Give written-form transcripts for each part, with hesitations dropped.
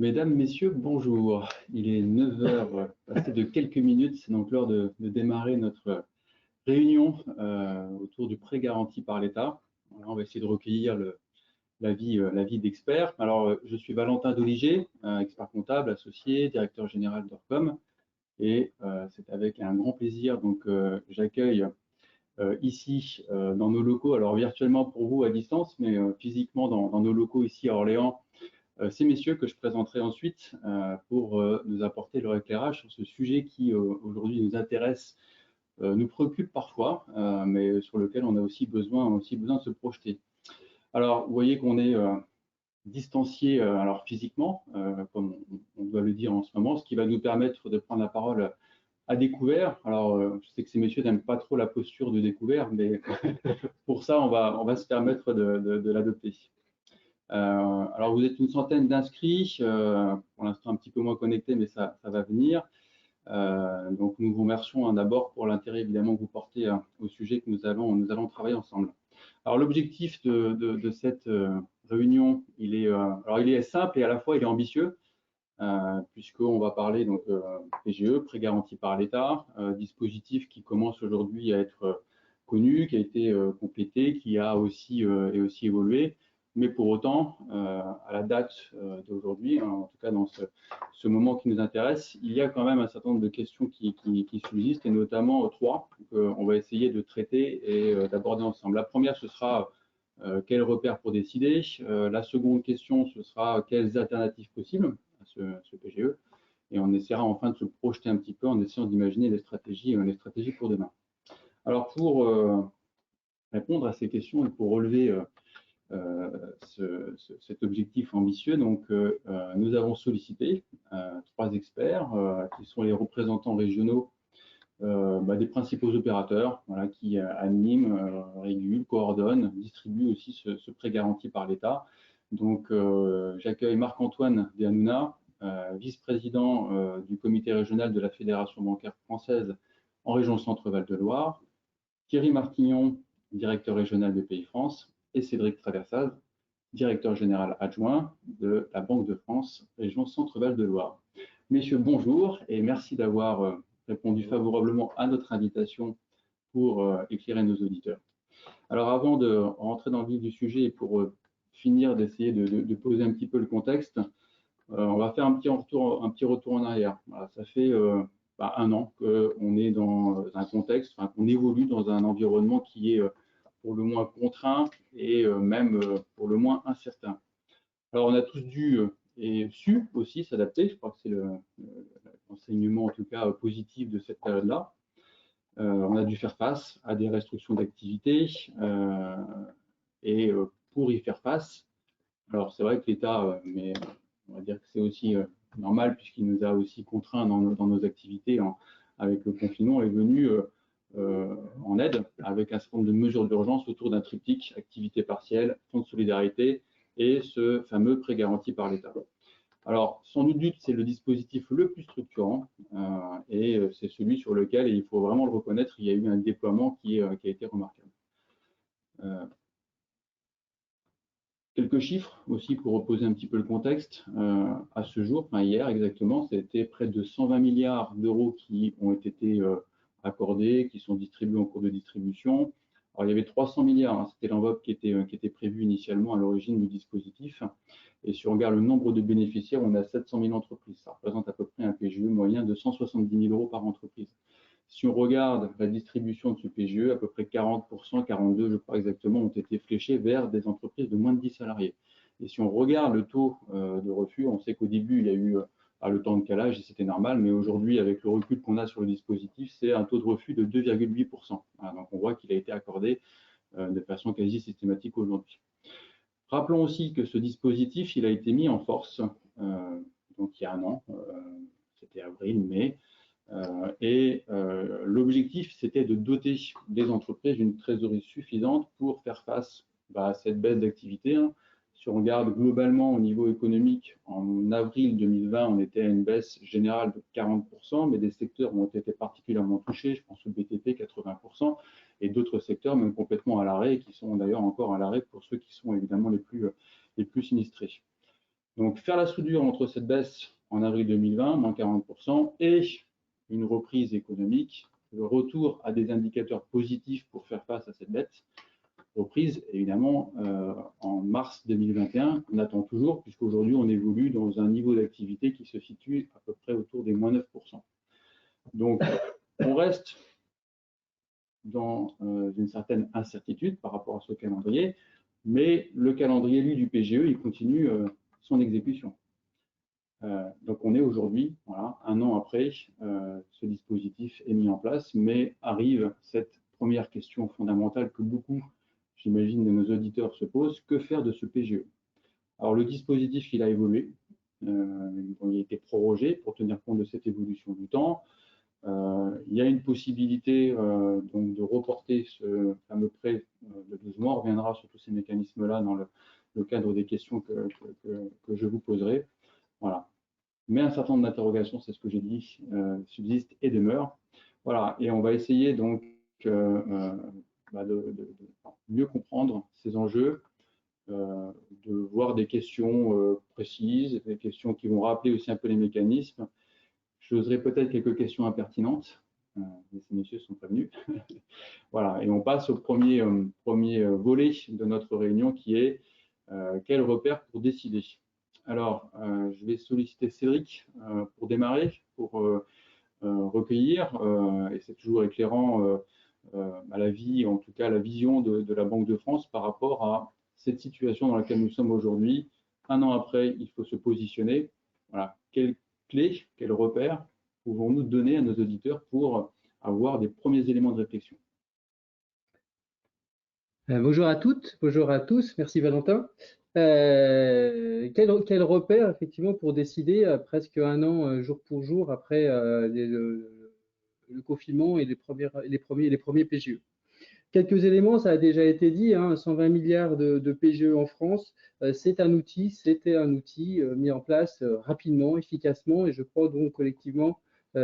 Mesdames, Messieurs, bonjour. Il est 9 heures passé de quelques minutes. C'est donc l'heure de démarrer notre réunion autour du prêt garanti par l'État. Voilà, on va essayer de recueillir l'avis d'experts. Alors, je suis Valentin Doliger, expert comptable associé, directeur général d'Orcom. Et c'est avec un grand plaisir donc j'accueille ici dans nos locaux, alors virtuellement pour vous à distance, mais physiquement dans nos locaux ici à Orléans, ces messieurs que je présenterai ensuite pour nous apporter leur éclairage sur ce sujet qui aujourd'hui nous intéresse, nous préoccupe parfois, mais sur lequel on a aussi besoin de se projeter. Alors, vous voyez qu'on est distancié alors physiquement, comme on doit le dire en ce moment, ce qui va nous permettre de prendre la parole à découvert. Alors, je sais que ces messieurs n'aiment pas trop la posture de découvert, mais pour ça, on va se permettre de l'adopter. Alors, vous êtes une centaine d'inscrits, pour l'instant un petit peu moins connectés, mais ça va venir. Donc, nous vous remercions d'abord pour l'intérêt évidemment que vous portez au sujet que nous allons travailler ensemble. Alors, l'objectif de cette réunion, il est simple et à la fois il est ambitieux, puisqu'on va parler donc PGE, prêt garanti par l'État, dispositif qui commence aujourd'hui à être connu, qui a été complété, qui a aussi évolué. Mais pour autant, à la date d'aujourd'hui, en tout cas dans ce moment qui nous intéresse, il y a quand même un certain nombre de questions qui subsistent, et notamment trois qu'on va essayer de traiter et d'aborder ensemble. La première, ce sera quels repères pour décider. La seconde question, ce sera quelles alternatives possibles à ce PGE. Et on essaiera enfin de se projeter un petit peu en essayant d'imaginer les stratégies pour demain. Alors pour répondre à ces questions et pour relever cet objectif ambitieux, donc, nous avons sollicité trois experts qui sont les représentants régionaux des principaux opérateurs, voilà, qui animent, régulent, coordonnent, distribuent aussi ce prêt garanti par l'État. Donc, j'accueille Marc-Antoine Dehanouna, vice-président du comité régional de la Fédération bancaire française en région Centre-Val de Loire, Thierry Martignon, directeur régional de Pays France, et Cédric Traversaz, directeur général adjoint de la Banque de France, région Centre-Val de Loire. Messieurs, bonjour et merci d'avoir répondu favorablement à notre invitation pour éclairer nos auditeurs. Alors, avant de rentrer dans le vif du sujet et pour finir d'essayer de poser un petit peu le contexte, on va faire un petit retour en arrière. Voilà, ça fait un an qu'on est dans un contexte, qu'on évolue dans un environnement qui est pour le moins contraint et même pour le moins incertain. Alors, on a tous dû et su aussi s'adapter. Je crois que c'est l'enseignement en tout cas positif de cette période-là. On a dû faire face à des restrictions d'activité et pour y faire face, alors c'est vrai que l'État, mais on va dire que c'est aussi normal puisqu'il nous a aussi contraints dans nos activités avec le confinement, est venu en aide avec un certain nombre de mesures d'urgence autour d'un triptyque activité partielle, fonds de solidarité et ce fameux prêt garanti par l'État. Alors, sans nul doute, c'est le dispositif le plus structurant et c'est celui sur lequel, et il faut vraiment le reconnaître, il y a eu un déploiement qui a été remarquable. Quelques chiffres aussi pour reposer un petit peu le contexte. À ce jour, hier exactement, c'était près de 120 milliards d'euros qui ont été accordés, qui sont distribués en cours de distribution. Alors, il y avait 300 milliards, hein, c'était l'enveloppe qui était prévue initialement à l'origine du dispositif. Et si on regarde le nombre de bénéficiaires, on a 700 000 entreprises. Ça représente à peu près un PGE moyen de 170 000 euros par entreprise. Si on regarde la distribution de ce PGE, à peu près 40%, 42% je crois exactement, ont été fléchés vers des entreprises de moins de 10 salariés. Et si on regarde le taux de refus, on sait qu'au début, il y a eu le temps de calage et c'était normal, mais aujourd'hui, avec le recul qu'on a sur le dispositif, c'est un taux de refus de 2,8%. Voilà, donc on voit qu'il a été accordé de façon quasi systématique aujourd'hui. Rappelons aussi que ce dispositif, il a été mis en force donc il y a un an, c'était avril-mai, et l'objectif, c'était de doter les entreprises d'une trésorerie suffisante pour faire face à cette baisse d'activité. Si on regarde globalement au niveau économique, en avril 2020, on était à une baisse générale de 40%, mais des secteurs ont été particulièrement touchés, je pense au BTP, 80%, et d'autres secteurs même complètement à l'arrêt, et qui sont d'ailleurs encore à l'arrêt pour ceux qui sont évidemment les plus sinistrés. Donc, faire la soudure entre cette baisse en avril 2020, moins 40%, et une reprise économique, le retour à des indicateurs positifs pour faire face à cette dette, reprise évidemment en mars 2021, on attend toujours, puisqu'aujourd'hui on évolue dans un niveau d'activité qui se situe à peu près autour des moins 9%. Donc, on reste dans une certaine incertitude par rapport à ce calendrier, mais le calendrier, lui, du PGE, il continue son exécution. Donc, on est aujourd'hui, voilà, un an après, ce dispositif est mis en place, mais arrive cette première question fondamentale que beaucoup, j'imagine, de nos auditeurs se posent: que faire de ce PGE? Alors, le dispositif, il a évolué, il a été prorogé pour tenir compte de cette évolution du temps. Il y a une possibilité donc de reporter ce fameux prêt de 12 mois. On reviendra sur tous ces mécanismes-là dans le cadre des questions que je vous poserai. Voilà. Mais un certain nombre d'interrogations, c'est ce que j'ai dit, subsistent et demeurent. Voilà. Et on va essayer donc de mieux comprendre ces enjeux, de voir des questions précises, des questions qui vont rappeler aussi un peu les mécanismes. J'oserais peut-être quelques questions impertinentes, mais ces messieurs sont prévenus. Voilà, et on passe au premier volet de notre réunion qui est quel repère pour décider. Alors, je vais solliciter Cédric pour démarrer, pour recueillir, et c'est toujours éclairant à la vie, en tout cas à la vision de la Banque de France par rapport à cette situation dans laquelle nous sommes aujourd'hui. Un an après, il faut se positionner. Voilà, quelles clés, quels repères pouvons-nous donner à nos auditeurs pour avoir des premiers éléments de réflexion? Bonjour à toutes, bonjour à tous, merci Valentin. Quel repère effectivement pour décider presque un an jour pour jour après le confinement et les premiers PGE? Quelques éléments, ça a déjà été dit, 120 milliards de PGE en France, c'était un outil mis en place rapidement, efficacement, et je crois donc collectivement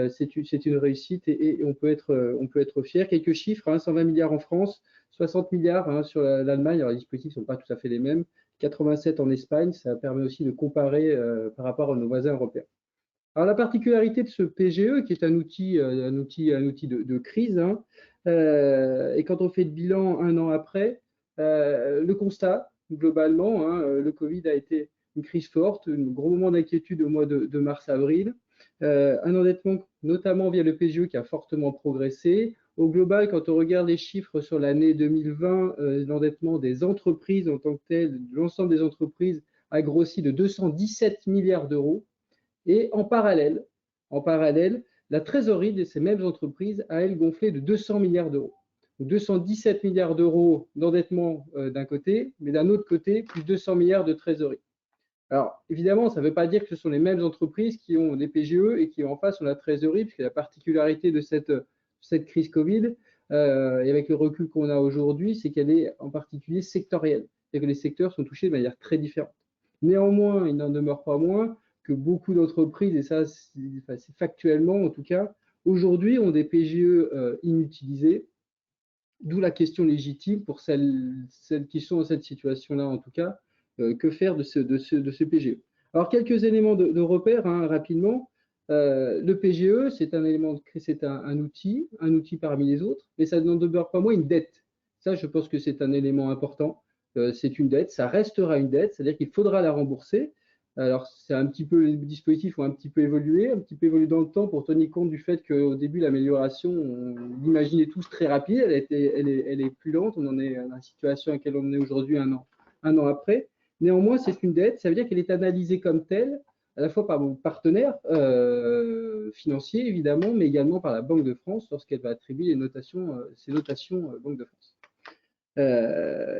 c'est une réussite et on peut être fier. Quelques chiffres, 120 milliards en France, 60 milliards sur l'Allemagne. Alors les dispositifs ne sont pas tout à fait les mêmes, 87 en Espagne. Ça permet aussi de comparer par rapport à nos voisins européens. Alors la particularité de ce PGE, qui est un outil de crise, et quand on fait le bilan un an après, le constat, globalement, le Covid a été une crise forte, un gros moment d'inquiétude au mois de mars-avril, un endettement notamment via le PGE qui a fortement progressé. Au global, quand on regarde les chiffres sur l'année 2020, l'endettement des entreprises en tant que tel, l'ensemble des entreprises a grossi de 217 milliards d'euros. Et en parallèle, la trésorerie de ces mêmes entreprises a, elle, gonflé de 200 milliards d'euros. 217 milliards d'euros d'endettement d'un côté, mais d'un autre côté, plus 200 milliards de trésorerie. Alors, évidemment, ça ne veut pas dire que ce sont les mêmes entreprises qui ont des PGE et qui en face ont la trésorerie, puisque la particularité de cette crise Covid, et avec le recul qu'on a aujourd'hui, c'est qu'elle est en particulier sectorielle, et que les secteurs sont touchés de manière très différente. Néanmoins, il n'en demeure pas moins que beaucoup d'entreprises, et ça c'est factuellement en tout cas, aujourd'hui ont des PGE inutilisés, d'où la question légitime pour celles qui sont dans cette situation-là en tout cas, que faire de ce PGE? Alors quelques éléments de repère rapidement. Le PGE, c'est un outil parmi les autres, mais ça n'en demeure pas moins une dette. Ça, je pense que c'est un élément important. C'est une dette, ça restera une dette, c'est-à-dire qu'il faudra la rembourser. Alors, c'est un petit peu, les dispositifs ont un petit peu évolué dans le temps pour tenir compte du fait qu'au début, l'amélioration, on l'imaginait tous très rapide, elle est plus lente, on en est dans la situation à laquelle on est aujourd'hui un an après. Néanmoins, c'est une dette, ça veut dire qu'elle est analysée comme telle, à la fois par vos partenaires financiers, évidemment, mais également par la Banque de France lorsqu'elle va attribuer ses notations Banque de France.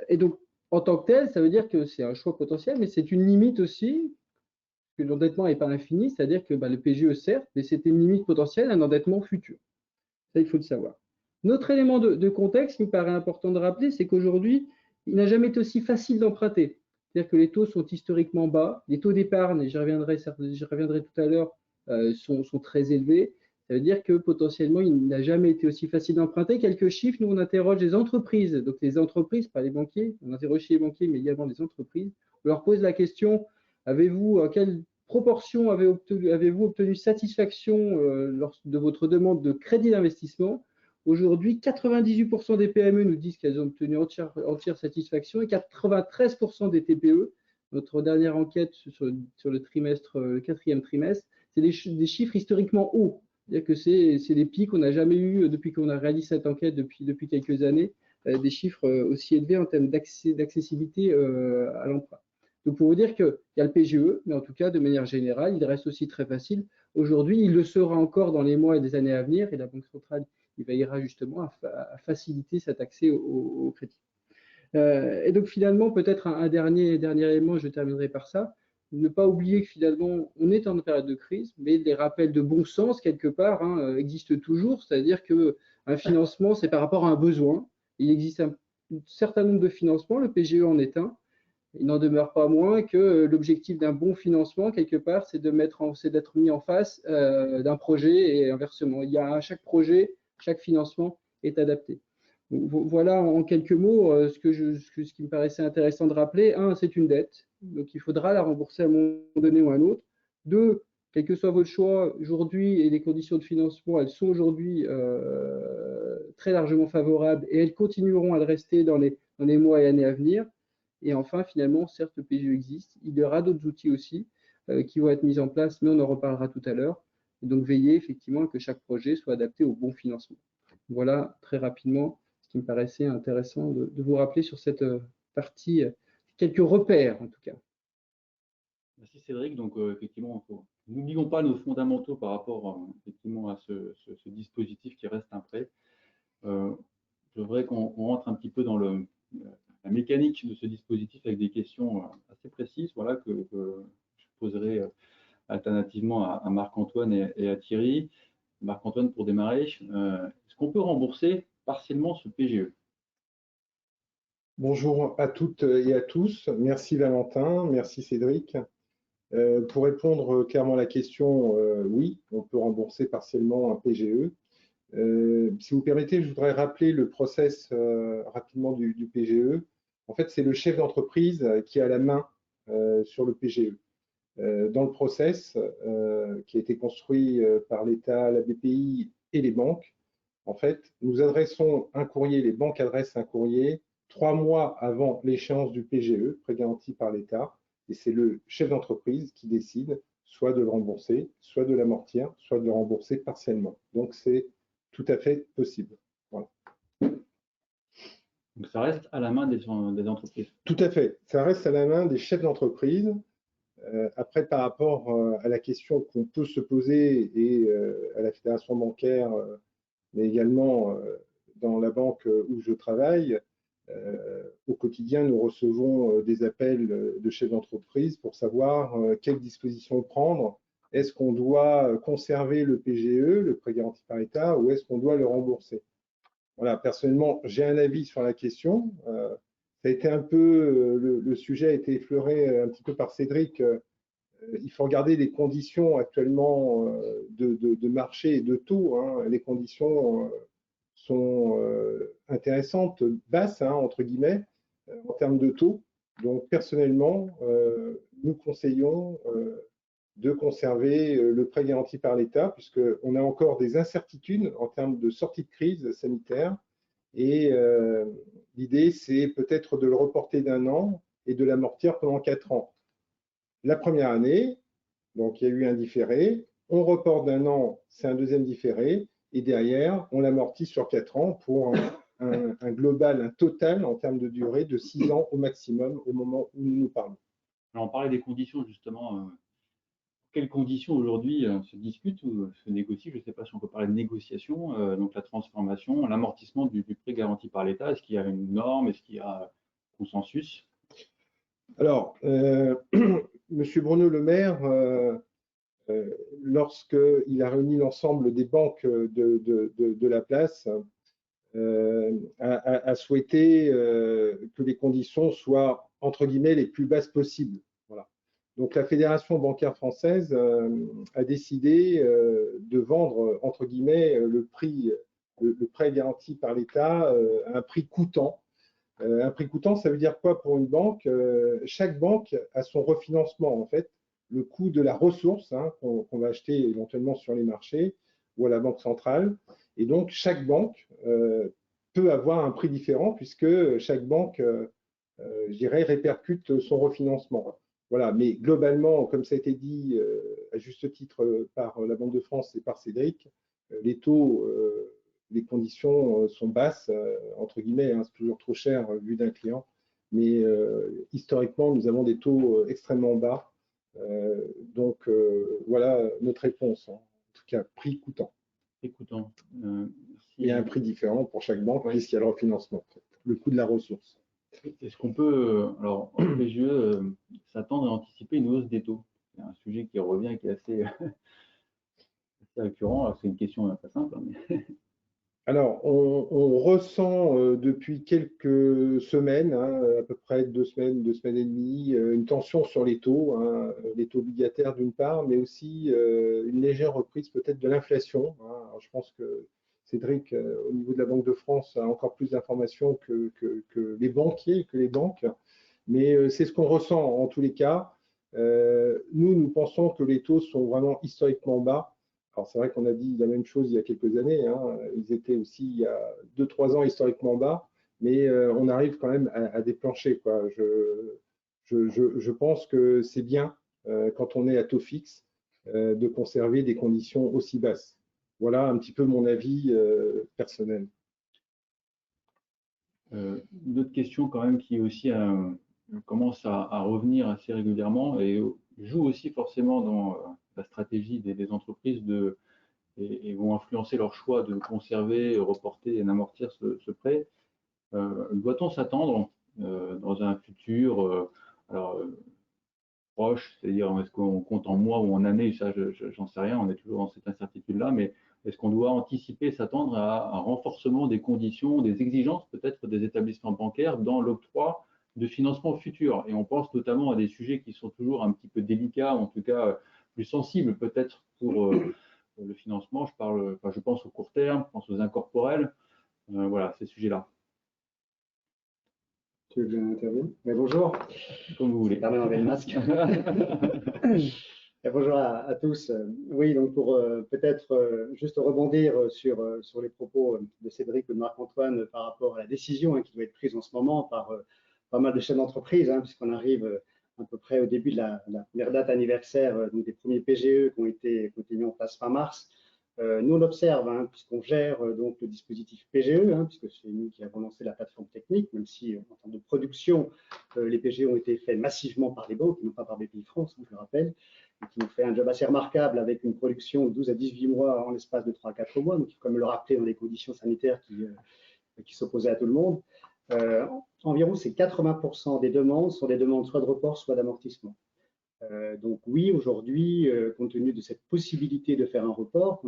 Et donc, en tant que tel, ça veut dire que c'est un choix potentiel, mais c'est une limite aussi, que l'endettement n'est pas infini, c'est-à-dire que le PGE, certes, mais c'est une limite potentielle à un endettement futur. Ça, il faut le savoir. Notre élément de contexte qui me paraît important de rappeler, c'est qu'aujourd'hui, il n'a jamais été aussi facile d'emprunter. C'est-à-dire que les taux sont historiquement bas, les taux d'épargne, et j'y reviendrai tout à l'heure, sont très élevés. Ça veut dire que potentiellement, il n'a jamais été aussi facile d'emprunter. Quelques chiffres, nous, on interroge les entreprises. Donc les entreprises, pas les banquiers, on interroge les banquiers, mais également les entreprises. On leur pose la question, Quelle proportion avez-vous obtenu satisfaction lors de votre demande de crédit d'investissement? Aujourd'hui, 98% des PME nous disent qu'elles ont obtenu entière satisfaction et 93% des TPE, notre dernière enquête sur le quatrième trimestre, c'est des chiffres historiquement hauts. C'est-à-dire que c'est des pics qu'on n'a jamais eu depuis qu'on a réalisé cette enquête depuis quelques années, des chiffres aussi élevés en termes d'accessibilité à l'emprunt. Donc, pour vous dire qu'il y a le PGE, mais en tout cas, de manière générale, il reste aussi très facile. Aujourd'hui, il le sera encore dans les mois et des années à venir, et la Banque centrale il veillera justement à faciliter cet accès au crédit. Et donc, finalement, peut-être un dernier élément, je terminerai par ça. Ne pas oublier que finalement, on est en période de crise, mais les rappels de bon sens, quelque part, existent toujours. C'est-à-dire qu'un financement, c'est par rapport à un besoin. Il existe un certain nombre de financements, le PGE en est un. Il n'en demeure pas moins que l'objectif d'un bon financement, quelque part, c'est d'être mis en face d'un projet et inversement. Il y a chaque projet, chaque financement est adapté. Donc, voilà en quelques mots ce qui me paraissait intéressant de rappeler. Un, c'est une dette, donc il faudra la rembourser à un moment donné ou à un autre. Deux, quel que soit votre choix aujourd'hui et les conditions de financement, elles sont aujourd'hui très largement favorables et elles continueront à le rester dans les mois et années à venir. Et enfin, finalement, certes, le PGE existe. Il y aura d'autres outils aussi qui vont être mis en place, mais on en reparlera tout à l'heure. Donc, veillez effectivement que chaque projet soit adapté au bon financement. Voilà très rapidement ce qui me paraissait intéressant de vous rappeler sur cette partie, quelques repères en tout cas. Merci Cédric. Donc, effectivement, n'oublions pas nos fondamentaux par rapport effectivement à ce dispositif qui reste un prêt. Je voudrais qu'on rentre un petit peu dans la mécanique de ce dispositif avec des questions assez précises, voilà, que je poserai alternativement à Marc-Antoine et à Thierry. Marc-Antoine, pour démarrer, est-ce qu'on peut rembourser partiellement ce PGE? Bonjour à toutes et à tous. Merci Valentin, merci Cédric. Pour répondre clairement à la question, oui, on peut rembourser partiellement un PGE. Si vous permettez, je voudrais rappeler le process rapidement du PGE. En fait, c'est le chef d'entreprise qui a la main sur le PGE. Dans le process qui a été construit par l'État, la BPI et les banques, en fait, nous adressons un courrier, les banques adressent un courrier 3 mois avant l'échéance du PGE, prêt garanti par l'État, et c'est le chef d'entreprise qui décide soit de le rembourser, soit de l'amortir, soit de le rembourser partiellement. Donc, c'est tout à fait possible. Voilà. Donc, ça reste à la main des entreprises. Tout à fait. Ça reste à la main des chefs d'entreprise. Après, par rapport à la question qu'on peut se poser et à la fédération bancaire, mais également dans la banque où je travaille, au quotidien, nous recevons des appels de chefs d'entreprise pour savoir quelles dispositions prendre. Est-ce qu'on doit conserver le PGE, le prêt garanti par l'État, ou est-ce qu'on doit le rembourser? Voilà, personnellement, j'ai un avis sur la question. Ça a été un peu, le sujet a été effleuré un petit peu par Cédric. Il faut regarder les conditions actuellement de marché et de taux. Hein. Les conditions sont intéressantes, basses, hein, entre guillemets, en termes de taux. Donc, personnellement, nous conseillons de conserver le prêt garanti par l'État, puisqu'on a encore des incertitudes en termes de sortie de crise sanitaire. Et l'idée, c'est peut-être de le reporter d'1 an et de l'amortir pendant 4 ans. La première année, donc il y a eu un différé, on reporte d'1 an, c'est un deuxième différé, et derrière, on l'amortit sur 4 ans pour un global, un total en termes de durée de 6 ans au maximum au moment où nous parlons. Alors, on parlait des conditions, justement. Quelles conditions aujourd'hui se discutent ou se négocient? Je ne sais pas si on peut parler de négociation, donc la transformation, l'amortissement du prêt garanti par l'État. Est-ce qu'il y a une norme? Est-ce qu'il y a consensus? Alors, Monsieur Bruno Le Maire, lorsqu'il a réuni l'ensemble des banques de la place, a souhaité que les conditions soient, entre guillemets, les plus basses possibles. Voilà. Donc, la Fédération bancaire française a décidé de vendre, entre guillemets, le prêt garanti par l'État à un prix coûtant. Un prix coûtant, ça veut dire quoi pour une banque? Chaque banque a son refinancement, en fait, le coût de la ressource qu'on va acheter éventuellement sur les marchés ou à la banque centrale. Et donc, chaque banque peut avoir un prix différent puisque chaque banque, je dirais, répercute son refinancement. Voilà, mais globalement, comme ça a été dit à juste titre par la Banque de France et par Cédric, les taux, les conditions sont basses, entre guillemets, c'est toujours trop cher vu d'un client, mais historiquement, nous avons des taux extrêmement bas. Donc, voilà notre réponse, en tout cas, prix coûtant. Écoutons. Il y a un prix différent pour chaque banque, puisqu'il y a le refinancement, le coût de la ressource. Est-ce qu'on peut, alors, en PGE, s'attendre à anticiper une hausse des taux? C'est un sujet qui revient, qui est assez, assez récurrent. C'est une question pas simple. Mais... Alors, on ressent depuis quelques semaines, à peu près 2 semaines et demie, une tension sur les taux obligataires d'une part, mais aussi une légère reprise peut-être de l'inflation. Alors, je pense que Cédric, au niveau de la Banque de France, a encore plus d'informations que les banquiers, que les banques. Mais c'est ce qu'on ressent en tous les cas. Nous pensons que les taux sont vraiment historiquement bas. Alors c'est vrai qu'on a dit la même chose il y a quelques années. Ils étaient aussi il y a 2-3 ans historiquement bas, mais on arrive quand même à déclencher, quoi. Je pense que c'est bien quand on est à taux fixe de conserver des conditions aussi basses. Voilà un petit peu mon avis personnel. Une autre question quand même qui aussi commence à revenir assez régulièrement et joue aussi forcément dans la stratégie des entreprises et vont influencer leur choix de conserver, reporter et amortir ce prêt. Doit-on s'attendre dans un futur proche, c'est-à-dire est-ce qu'on compte en mois ou en années, ça j'en sais rien, on est toujours dans cette incertitude-là, mais est-ce qu'on doit anticiper, s'attendre à un renforcement des conditions, des exigences peut-être des établissements bancaires dans l'octroi de financement futur? Et on pense notamment à des sujets qui sont toujours un petit peu délicats, en tout cas plus sensibles peut-être pour le financement. Je pense au court terme, je pense aux incorporels, voilà, ces sujets-là. Tu veux que j'intervienne? Bonjour. Comme vous voulez. Ça permet d'enlever le masque. Et bonjour à tous. Oui, donc pour peut-être juste rebondir sur les propos de Cédric ou de Marc-Antoine par rapport à la décision qui doit être prise en ce moment par pas mal de chefs d'entreprise, puisqu'on arrive à peu près au début de la première date anniversaire donc des premiers PGE qui ont été mis en place fin mars. Nous, on observe, puisqu'on gère donc le dispositif PGE, puisque c'est nous qui avons lancé la plateforme technique, même si en termes de production, les PGE ont été faits massivement par les banques, non pas par Bpifrance, je le rappelle, et qui ont fait un job assez remarquable avec une production de 12 à 18 mois en l'espace de 3 à 4 mois, donc il faut quand même le rappeler dans les conditions sanitaires qui s'opposaient à tout le monde. Environ, c'est 80% des demandes sont des demandes soit de report, soit d'amortissement. Donc oui, aujourd'hui, compte tenu de cette possibilité de faire un report,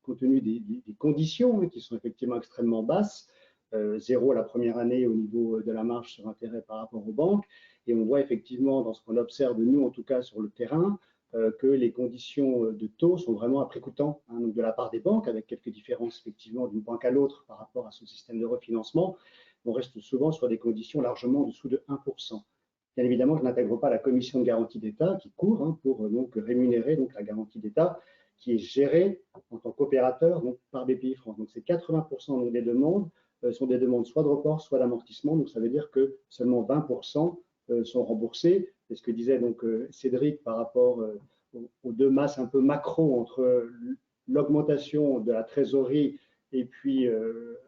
compte tenu des conditions qui sont effectivement extrêmement basses, 0 la première année au niveau de la marge sur intérêt par rapport aux banques, et on voit effectivement dans ce qu'on observe nous, en tout cas sur le terrain, que les conditions de taux sont vraiment à prix coûtant, donc de la part des banques, avec quelques différences effectivement d'une banque à l'autre par rapport à ce système de refinancement. On reste souvent sur des conditions largement en dessous de 1%. Bien évidemment, je n'intègre pas la commission de garantie d'État qui court pour donc rémunérer donc la garantie d'État qui est gérée en tant qu'opérateur par Bpifrance. Donc c'est 80% des demandes sont des demandes soit de report, soit d'amortissement. Donc ça veut dire que seulement 20% sont remboursés. C'est ce que disait donc Cédric par rapport aux deux masses un peu macro entre l'augmentation de la trésorerie et puis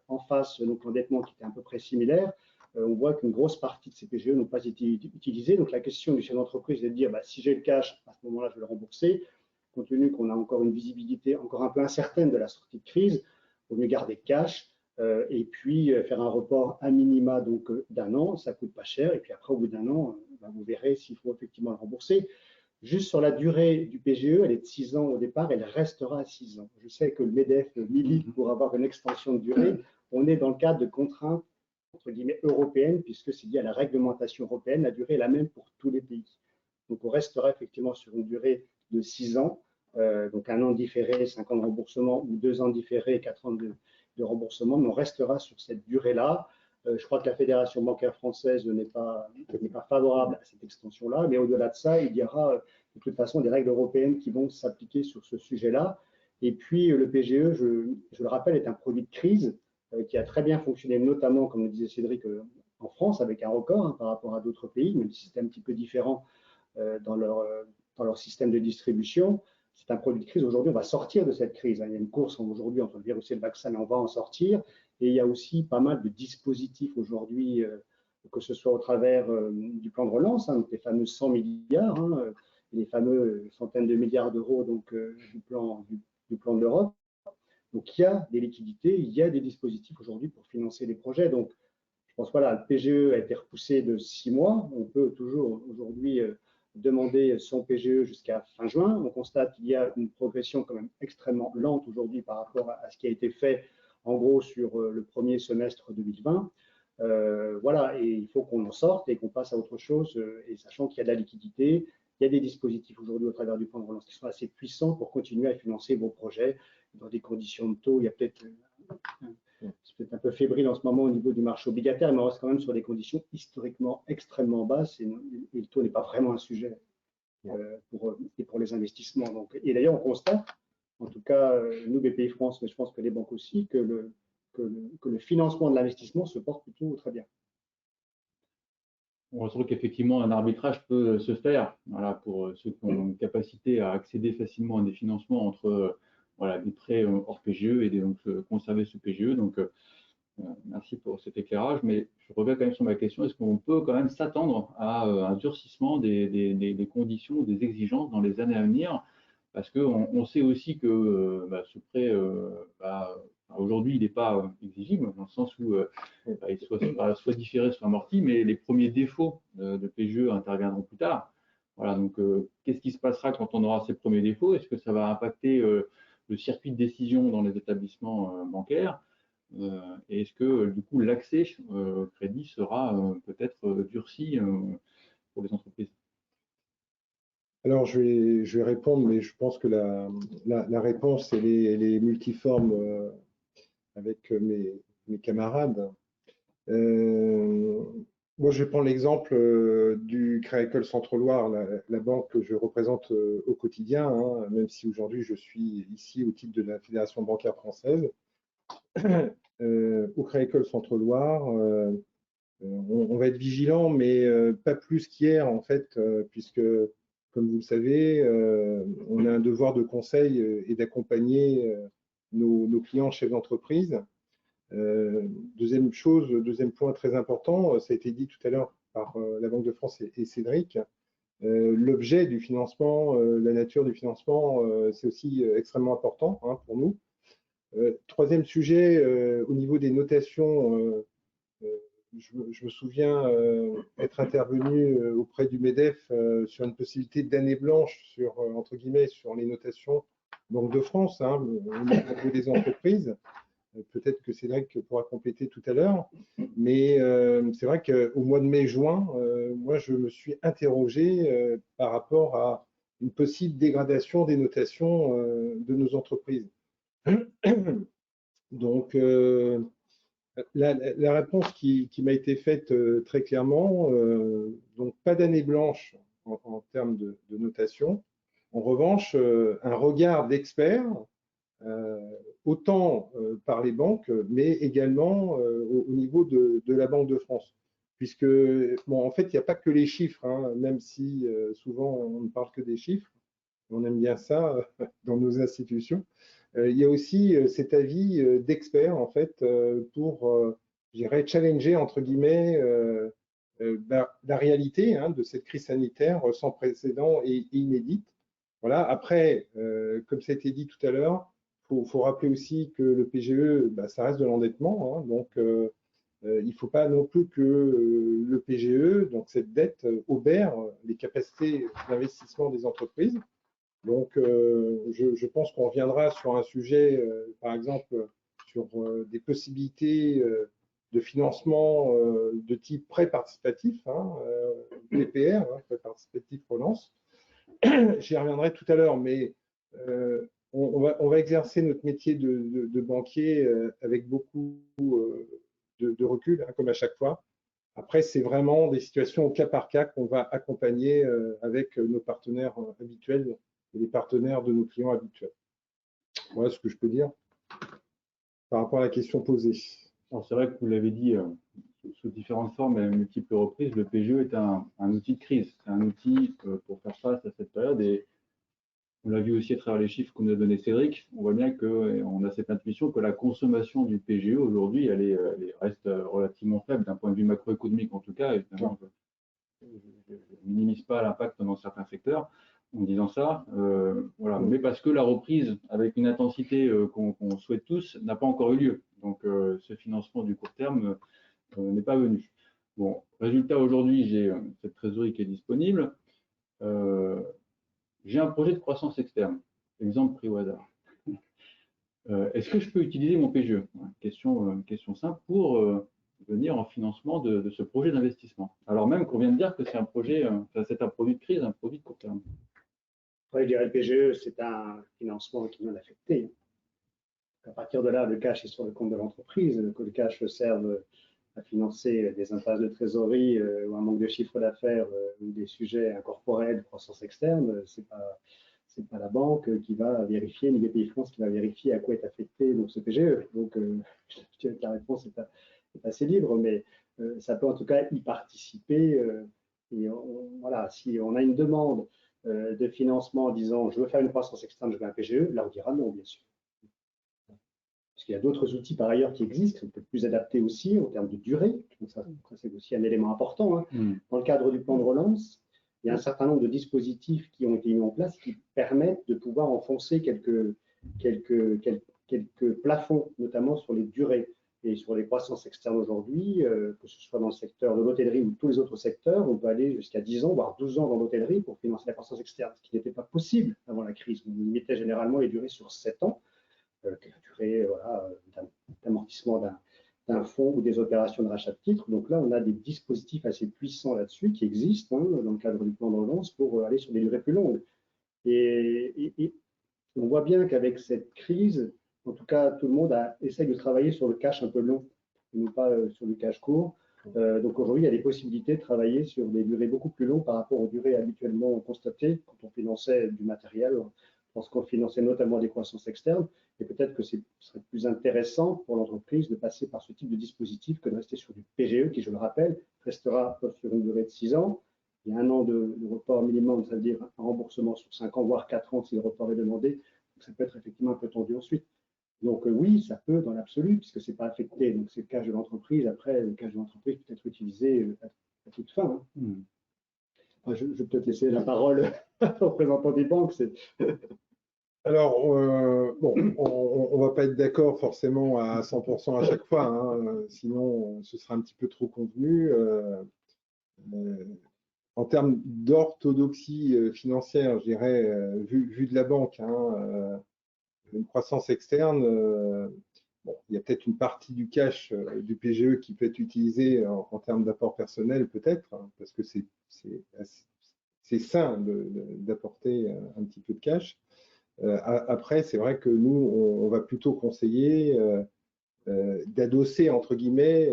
en face donc l'endettement qui était à peu près similaire. On voit qu'une grosse partie de ces PGE n'ont pas été utilisées. Donc la question du chef d'entreprise est de dire si j'ai le cash, à ce moment-là, je vais le rembourser. Compte tenu qu'on a encore une visibilité encore un peu incertaine de la sortie de crise, il vaut mieux garder le cash et puis faire un report à minima donc d'un an, ça ne coûte pas cher. Et puis après, au bout d'un an, vous verrez s'il faut effectivement le rembourser. Juste sur la durée du PGE, elle est de 6 ans au départ, elle restera à 6 ans. Je sais que le MEDEF milite pour avoir une extension de durée. On est dans le cadre de contraintes entre guillemets européenne, puisque c'est lié à la réglementation européenne, la durée est la même pour tous les pays. Donc on restera effectivement sur une durée de 6 ans, donc 1 an différé, 5 ans de remboursement, ou 2 ans différés, 4 ans de remboursement, mais on restera sur cette durée-là. Je crois que la Fédération bancaire française n'est pas favorable à cette extension-là, mais au-delà de ça, il y aura de toute façon des règles européennes qui vont s'appliquer sur ce sujet-là. Et puis le PGE, je le rappelle, est un produit de crise qui a très bien fonctionné, notamment, comme le disait Cédric, en France, avec un record par rapport à d'autres pays, même si c'était un petit peu différent dans leur système de distribution. C'est un produit de crise. Aujourd'hui, on va sortir de cette crise. Il y a une course aujourd'hui entre le virus et le vaccin, mais on va en sortir. Et il y a aussi pas mal de dispositifs aujourd'hui, que ce soit au travers du plan de relance, donc les fameux 100 milliards, les fameux centaines de milliards d'euros du plan de l'Europe. Donc il y a des liquidités, il y a des dispositifs aujourd'hui pour financer les projets. Donc je pense voilà, le PGE a été repoussé de 6 mois. On peut toujours aujourd'hui demander son PGE jusqu'à fin juin. On constate qu'il y a une progression quand même extrêmement lente aujourd'hui par rapport à ce qui a été fait en gros sur le premier semestre 2020. Voilà, et il faut qu'on en sorte et qu'on passe à autre chose, et sachant qu'il y a de la liquidité, il y a des dispositifs aujourd'hui au travers du plan de relance qui sont assez puissants pour continuer à financer vos projets dans des conditions de taux. Il y a peut-être c'est peut-être un peu fébrile en ce moment au niveau du marché obligataire, mais on reste quand même sur des conditions historiquement extrêmement basses et le taux n'est pas vraiment un sujet pour les investissements. Donc, et d'ailleurs, on constate, en tout cas, nous, BPI France, mais je pense que les banques aussi, que le financement de l'investissement se porte plutôt très bien. On retrouve qu'effectivement, un arbitrage peut se faire voilà, pour ceux qui ont une capacité à accéder facilement à des financements entre voilà, des prêts hors PGE et donc conserver ce PGE. Donc, merci pour cet éclairage. Mais je reviens quand même sur ma question. Est-ce qu'on peut quand même s'attendre à un durcissement des conditions, des exigences dans les années à venir? Parce qu'on sait aussi que ce prêt, aujourd'hui, il n'est pas exigible, dans le sens où il soit différé, soit amorti, mais les premiers défauts de PGE interviendront plus tard. Voilà, donc qu'est-ce qui se passera quand on aura ces premiers défauts? Est-ce que ça va impacter le circuit de décision dans les établissements bancaires? Et est-ce que du coup l'accès au crédit sera peut-être durci pour les entreprises? Alors, je vais répondre, mais je pense que la réponse, elle est multiforme avec mes camarades. Moi, je vais prendre l'exemple du Crédit Agricole Centre-Loire, la banque que je représente au quotidien, même si aujourd'hui je suis ici au titre de la Fédération bancaire française. Au Crédit Agricole Centre-Loire, on va être vigilant, mais pas plus qu'hier, en fait, puisque, comme vous le savez, on a un devoir de conseil et d'accompagner nos clients chefs d'entreprise. Deuxième point très important, ça a été dit tout à l'heure par la Banque de France et Cédric, l'objet du financement, la nature du financement, c'est aussi extrêmement important pour nous. Troisième sujet, au niveau des notations, je me souviens être intervenu auprès du MEDEF sur une possibilité d'année blanche sur, entre guillemets, sur les notations Banque de France, au niveau des entreprises. Peut-être que Cédric pourra compléter tout à l'heure, mais c'est vrai qu'au mois de mai-juin, moi, je me suis interrogé par rapport à une possible dégradation des notations de nos entreprises. Donc, la réponse qui m'a été faite très clairement, donc pas d'année blanche en termes de notation. En revanche, un regard d'experts, autant par les banques, mais également au niveau de la Banque de France. Puisque, bon, en fait, il n'y a pas que les chiffres, même si souvent on ne parle que des chiffres. On aime bien ça dans nos institutions. Il y a aussi cet avis d'experts, en fait, pour, je dirais, challenger, entre guillemets, la réalité de cette crise sanitaire sans précédent et inédite. Voilà. Après, comme ça a été dit tout à l'heure, il faut rappeler aussi que le PGE, ça reste de l'endettement. Donc, il ne faut pas non plus que le PGE, donc cette dette, obère les capacités d'investissement des entreprises. Donc, je pense qu'on reviendra sur un sujet, par exemple, sur des possibilités de financement de type prêt participatif, PPR, prêt participatif relance. J'y reviendrai tout à l'heure, mais on va exercer notre métier de banquier avec beaucoup de recul, hein, comme à chaque fois. Après, c'est vraiment des situations au cas par cas qu'on va accompagner avec nos partenaires habituels et les partenaires de nos clients habituels. Voilà ce que je peux dire par rapport à la question posée. Alors, c'est vrai que vous l'avez dit sous différentes formes et à multiples reprises, le PGE est un outil de crise. C'est un outil pour faire face à cette période. Et on l'a vu aussi à travers les chiffres qu'on a donnés Cédric. On voit bien qu'on a cette intuition que la consommation du PGE aujourd'hui, elle reste relativement faible d'un point de vue macroéconomique en tout cas. Évidemment, je ne minimise pas l'impact dans certains secteurs en disant ça. Voilà. Mais parce que la reprise avec une intensité qu'on souhaite tous n'a pas encore eu lieu. Donc ce financement du court terme n'est pas venu. Bon, résultat, aujourd'hui, j'ai cette trésorerie qui est disponible. J'ai un projet de croissance externe. Exemple pris au hasard. Est-ce que je peux utiliser mon PGE? Question simple pour venir en financement de ce projet d'investissement. Alors même qu'on vient de dire que c'est un projet, c'est un produit de crise, un produit de court terme. Ouais, je dirais le PGE, c'est un financement qui est non affecté. À partir de là, le cash est sur le compte de l'entreprise, que le cash serve à financer des impasses de trésorerie ou un manque de chiffre d'affaires ou des sujets incorporels de croissance externe, c'est pas la banque qui va vérifier, ni Bpifrance qui va vérifier à quoi est affecté donc, ce PGE. Donc, je dirais que la réponse est assez libre, mais ça peut en tout cas y participer. Et voilà, si on a une demande de financement en disant je veux faire une croissance externe, je veux un PGE, là on dira non, bien sûr. Parce qu'il y a d'autres outils par ailleurs qui existent, qui sont peut-être plus adaptés aussi en termes de durée. Donc ça c'est aussi un élément important. Hein. Dans le cadre du plan de relance, il y a un certain nombre de dispositifs qui ont été mis en place qui permettent de pouvoir enfoncer quelques plafonds, notamment sur les durées et sur les croissances externes aujourd'hui, que ce soit dans le secteur de l'hôtellerie ou tous les autres secteurs. On peut aller jusqu'à 10 ans, voire 12 ans dans l'hôtellerie pour financer la croissance externe, ce qui n'était pas possible avant la crise. On limitait généralement les durées sur 7 ans, la durée d'amortissement d'un fonds ou des opérations de rachat de titres. Donc là, on a des dispositifs assez puissants là-dessus qui existent dans le cadre du plan de relance pour aller sur des durées plus longues. Et on voit bien qu'avec cette crise, en tout cas, tout le monde essaie de travailler sur le cash un peu long, non pas sur le cash court. Donc aujourd'hui, il y a des possibilités de travailler sur des durées beaucoup plus longues par rapport aux durées habituellement constatées quand on finançait du matériel, lorsqu'on finançait notamment des croissances externes. Et peut-être que ce serait plus intéressant pour l'entreprise de passer par ce type de dispositif que de rester sur du PGE qui, je le rappelle, restera sur une durée de 6 ans. Il y a 1 an de report minimum, ça veut dire un remboursement sur 5 ans, voire 4 ans si le report est demandé. Donc, ça peut être effectivement un peu tendu ensuite. Donc oui, ça peut dans l'absolu, puisque ce n'est pas affecté. Donc c'est le cash de l'entreprise. Après, le cash de l'entreprise peut être utilisé à toute fin. Hein. Enfin, je vais peut-être laisser la parole au représentant des banques. Alors, bon, on ne va pas être d'accord forcément à 100% à chaque fois, hein, sinon ce sera un petit peu trop convenu. En termes d'orthodoxie financière, je dirais, vu de la banque, hein, une croissance externe, bon, il y a peut-être une partie du cash du PGE qui peut être utilisée en termes d'apport personnel, peut-être, hein, parce que c'est sain d'apporter un petit peu de cash. Après, c'est vrai que nous, on va plutôt conseiller d'adosser, entre guillemets,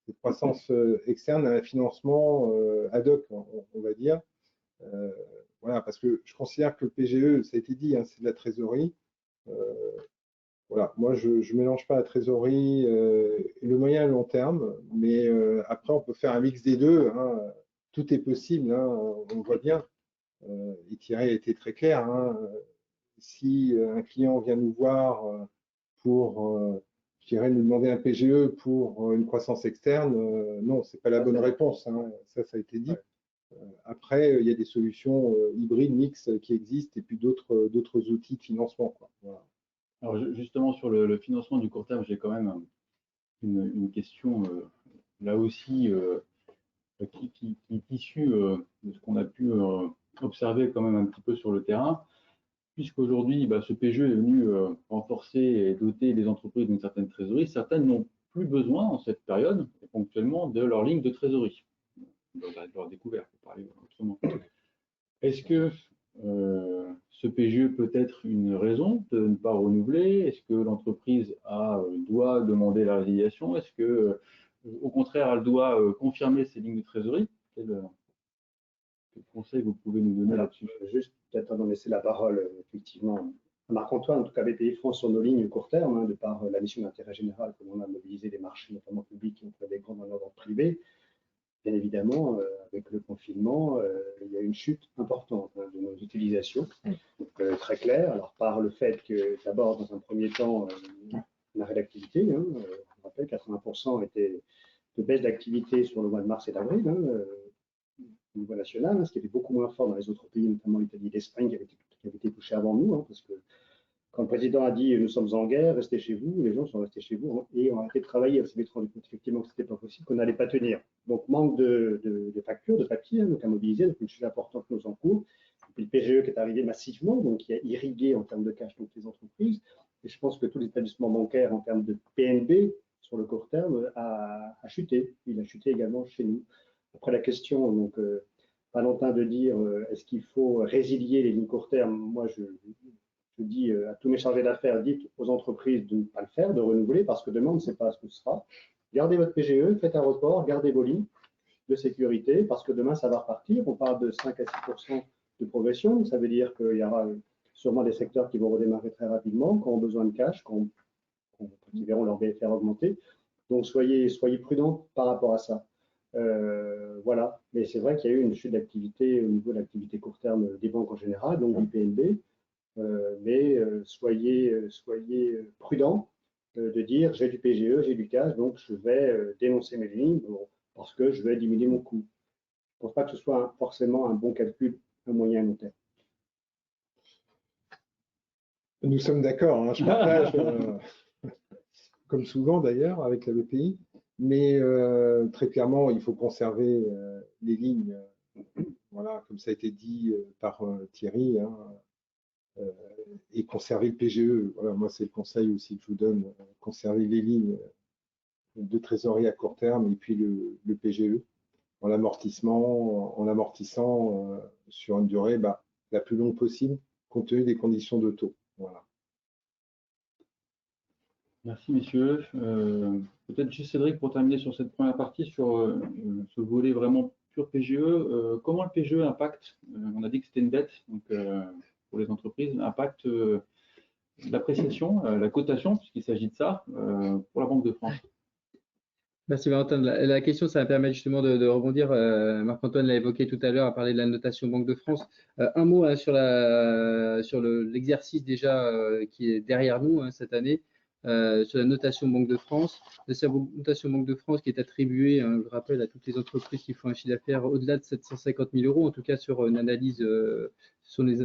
cette croissance externe à un financement ad hoc, on va dire. Voilà, parce que je considère que le PGE, ça a été dit, hein, c'est de la trésorerie. Voilà, moi, je ne mélange pas la trésorerie et le moyen et le long terme, mais après, on peut faire un mix des deux. Hein. Tout est possible, hein, on le voit bien. Et Thierry a été très clair. Hein. Si un client vient nous voir pour, je dirais, nous demander un PGE pour une croissance externe, non, ce n'est pas la bonne réponse. Hein. Ça a été dit. Après, il y a des solutions hybrides, mixtes qui existent et puis d'autres outils de financement. Quoi. Voilà. Alors justement, sur le financement du court terme, j'ai quand même une question là aussi qui est issue de ce qu'on a pu observer quand même un petit peu sur le terrain. Puisqu'aujourd'hui, ce PGE est venu renforcer et doter les entreprises d'une certaine trésorerie, certaines n'ont plus besoin en cette période, ponctuellement, de leur ligne de trésorerie, de leur découverte, pour parler autrement. Est-ce que ce PGE peut être une raison de ne pas renouveler? Est-ce que l'entreprise doit demander la résiliation? Est-ce que, au contraire, elle doit confirmer ses lignes de trésorerie? Quel conseil vous pouvez nous donner là-dessus? Juste peut-être avant de laisser la parole, effectivement, à Marc-Antoine, en tout cas BPI France, sur nos lignes court terme, hein, de par la mission d'intérêt général, comme on a mobilisé les marchés, notamment publics, auprès des grands vendeurs privés. Bien évidemment, avec le confinement, il y a une chute importante hein, de nos utilisations, très claire. Alors, par le fait que, d'abord, dans un premier temps, on arrêt d'activité, hein, on rappelle 80% était de baisse d'activité sur le mois de mars et d'avril, hein, au niveau national, hein, ce qui était beaucoup moins fort dans les autres pays, notamment l'Italie et l'Espagne, qui avaient été touchés avant nous, hein, parce que quand le président a dit nous sommes en guerre, restez chez vous, les gens sont restés chez vous et ont arrêté de travailler. On s'est rendu compte effectivement que ce n'était pas possible, qu'on n'allait pas tenir. Donc manque de factures, de papier, hein, donc à mobiliser, donc une chute importante nos encours. Et puis le PGE qui est arrivé massivement, donc qui a irrigué en termes de cash donc les entreprises. Et je pense que tous les établissements bancaires en termes de PNB sur le court terme a chuté. Il a chuté également chez nous. Après la question, donc Valentin de dire est-ce qu'il faut résilier les lignes court terme, moi je dis à tous mes chargés d'affaires, dites aux entreprises de ne pas le faire, de renouveler, parce que demain, on ne sait pas ce que ce sera. Gardez votre PGE, faites un report, gardez vos lignes de sécurité, parce que demain, ça va repartir. On parle de 5 à 6% de progression. Ça veut dire qu'il y aura sûrement des secteurs qui vont redémarrer très rapidement, qui ont besoin de cash, qui verront leur BFR augmenter. Donc, soyez prudents par rapport à ça. Voilà. Mais c'est vrai qu'il y a eu une chute d'activité au niveau de l'activité court terme des banques en général, donc du PNB. Mais soyez prudents de dire j'ai du PGE, j'ai du cash, donc je vais dénoncer mes lignes parce que je vais diminuer mon coût. Je ne pense pas que ce soit forcément un bon calcul à moyen et long terme. Nous sommes d'accord, hein, je partage, comme souvent d'ailleurs, avec la BPI, mais très clairement, il faut conserver les lignes, voilà, comme ça a été dit par Thierry, hein, et conserver le PGE. Voilà, moi, c'est le conseil aussi que je vous donne, conserver les lignes de trésorerie à court terme et puis le PGE en l'amortissant sur une durée la plus longue possible, compte tenu des conditions de taux. Voilà. Merci, messieurs. Peut-être juste Cédric, pour terminer sur cette première partie, sur ce volet vraiment pur PGE, comment le PGE impacte, on a dit que c'était une dette, donc pour les entreprises, impacte l'appréciation, la cotation, puisqu'il s'agit de ça, pour la Banque de France. Merci Valentin. La question, ça va permettre justement de rebondir. Marc-Antoine l'a évoqué tout à l'heure, a parlé de la notation Banque de France. Un mot hein, sur l'exercice déjà qui est derrière nous hein, cette année, sur la notation Banque de France. La notation Banque de France qui est attribuée, hein, je rappelle, à toutes les entreprises qui font un chiffre d'affaires au-delà de 750 000 euros, en tout cas sur une analyse, sur les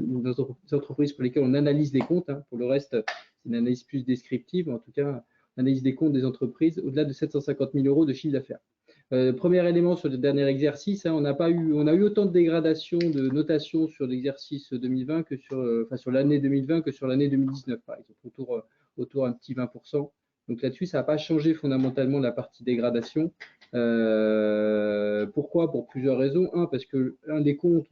entreprises pour lesquelles on analyse les comptes. Hein. Pour le reste, c'est une analyse plus descriptive, en tout cas analyse des comptes des entreprises au-delà de 750 000 euros de chiffre d'affaires. Premier élément sur le dernier exercice, hein, on a eu autant de dégradation de notation sur l'exercice 2020 que sur l'année 2020 que sur l'année 2019, par exemple, autour un petit 20%. Donc là-dessus, ça n'a pas changé fondamentalement la partie dégradation. Pourquoi? Pour plusieurs raisons. Un, parce que l'un des comptes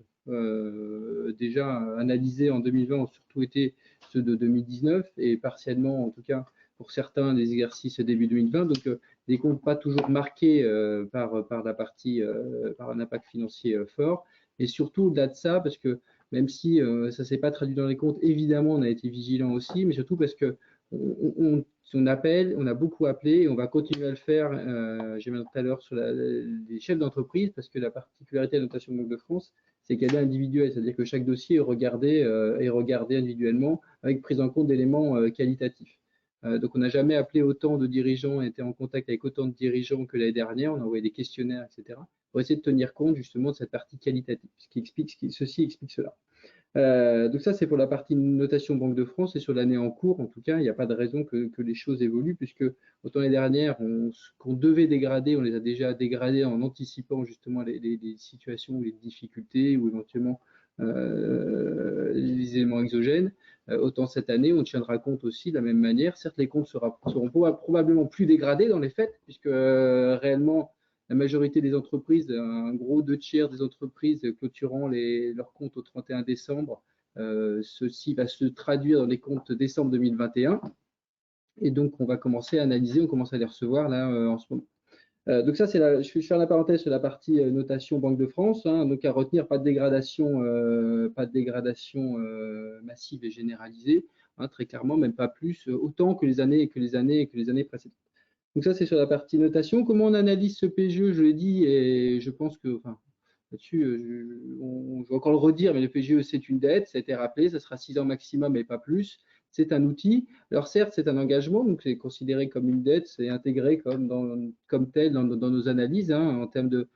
déjà analysés en 2020 ont surtout été ceux de 2019 et partiellement, en tout cas, pour certains des exercices début 2020, donc des comptes pas toujours marqués par un impact financier fort, et surtout au-delà de ça, parce que même si ça ne s'est pas traduit dans les comptes, évidemment on a été vigilant aussi, mais surtout parce que on a beaucoup appelé et on va continuer à le faire, j'ai dit tout à l'heure, sur les chefs d'entreprise, parce que la particularité de la notation Banque de France, c'est qu'elle est individuelle, c'est-à-dire que chaque dossier est regardé individuellement avec prise en compte d'éléments qualitatifs. Donc, on n'a jamais appelé autant de dirigeants, été en contact avec autant de dirigeants que l'année dernière. On a envoyé des questionnaires, etc., pour essayer de tenir compte justement de cette partie qualitative. Ceci explique cela. Donc ça, c'est pour la partie notation Banque de France. Et sur l'année en cours, en tout cas, il n'y a pas de raison que les choses évoluent, puisque autant l'année dernière, ce qu'on devait dégrader, on les a déjà dégradés en anticipant justement les situations ou les difficultés ou éventuellement les éléments exogènes. Autant cette année, on tiendra compte aussi de la même manière. Certes, les comptes seront probablement plus dégradés dans les faits, puisque réellement, la majorité des entreprises, un gros 2/3 des entreprises clôturant leurs comptes au 31 décembre. Ceci va se traduire dans les comptes décembre 2021. Et donc, on va commencer à analyser, on commence à les recevoir là en ce moment. Donc ça, je vais faire la parenthèse sur la partie notation Banque de France. Hein, donc à retenir, pas de dégradation massive et généralisée, hein, très clairement, même pas plus, autant que les années précédentes. Donc ça, c'est sur la partie notation. Comment on analyse ce PGE? Je l'ai dit et je pense que, enfin, là-dessus, je vais encore le redire, mais le PGE, c'est une dette, ça a été rappelé, ça sera 6 ans maximum et pas plus. C'est un outil. Alors certes, c'est un engagement, donc c'est considéré comme une dette, c'est intégré comme tel dans nos analyses, hein, en termes de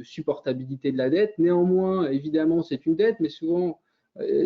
supportabilité de la dette. Néanmoins, évidemment, c'est une dette, mais souvent,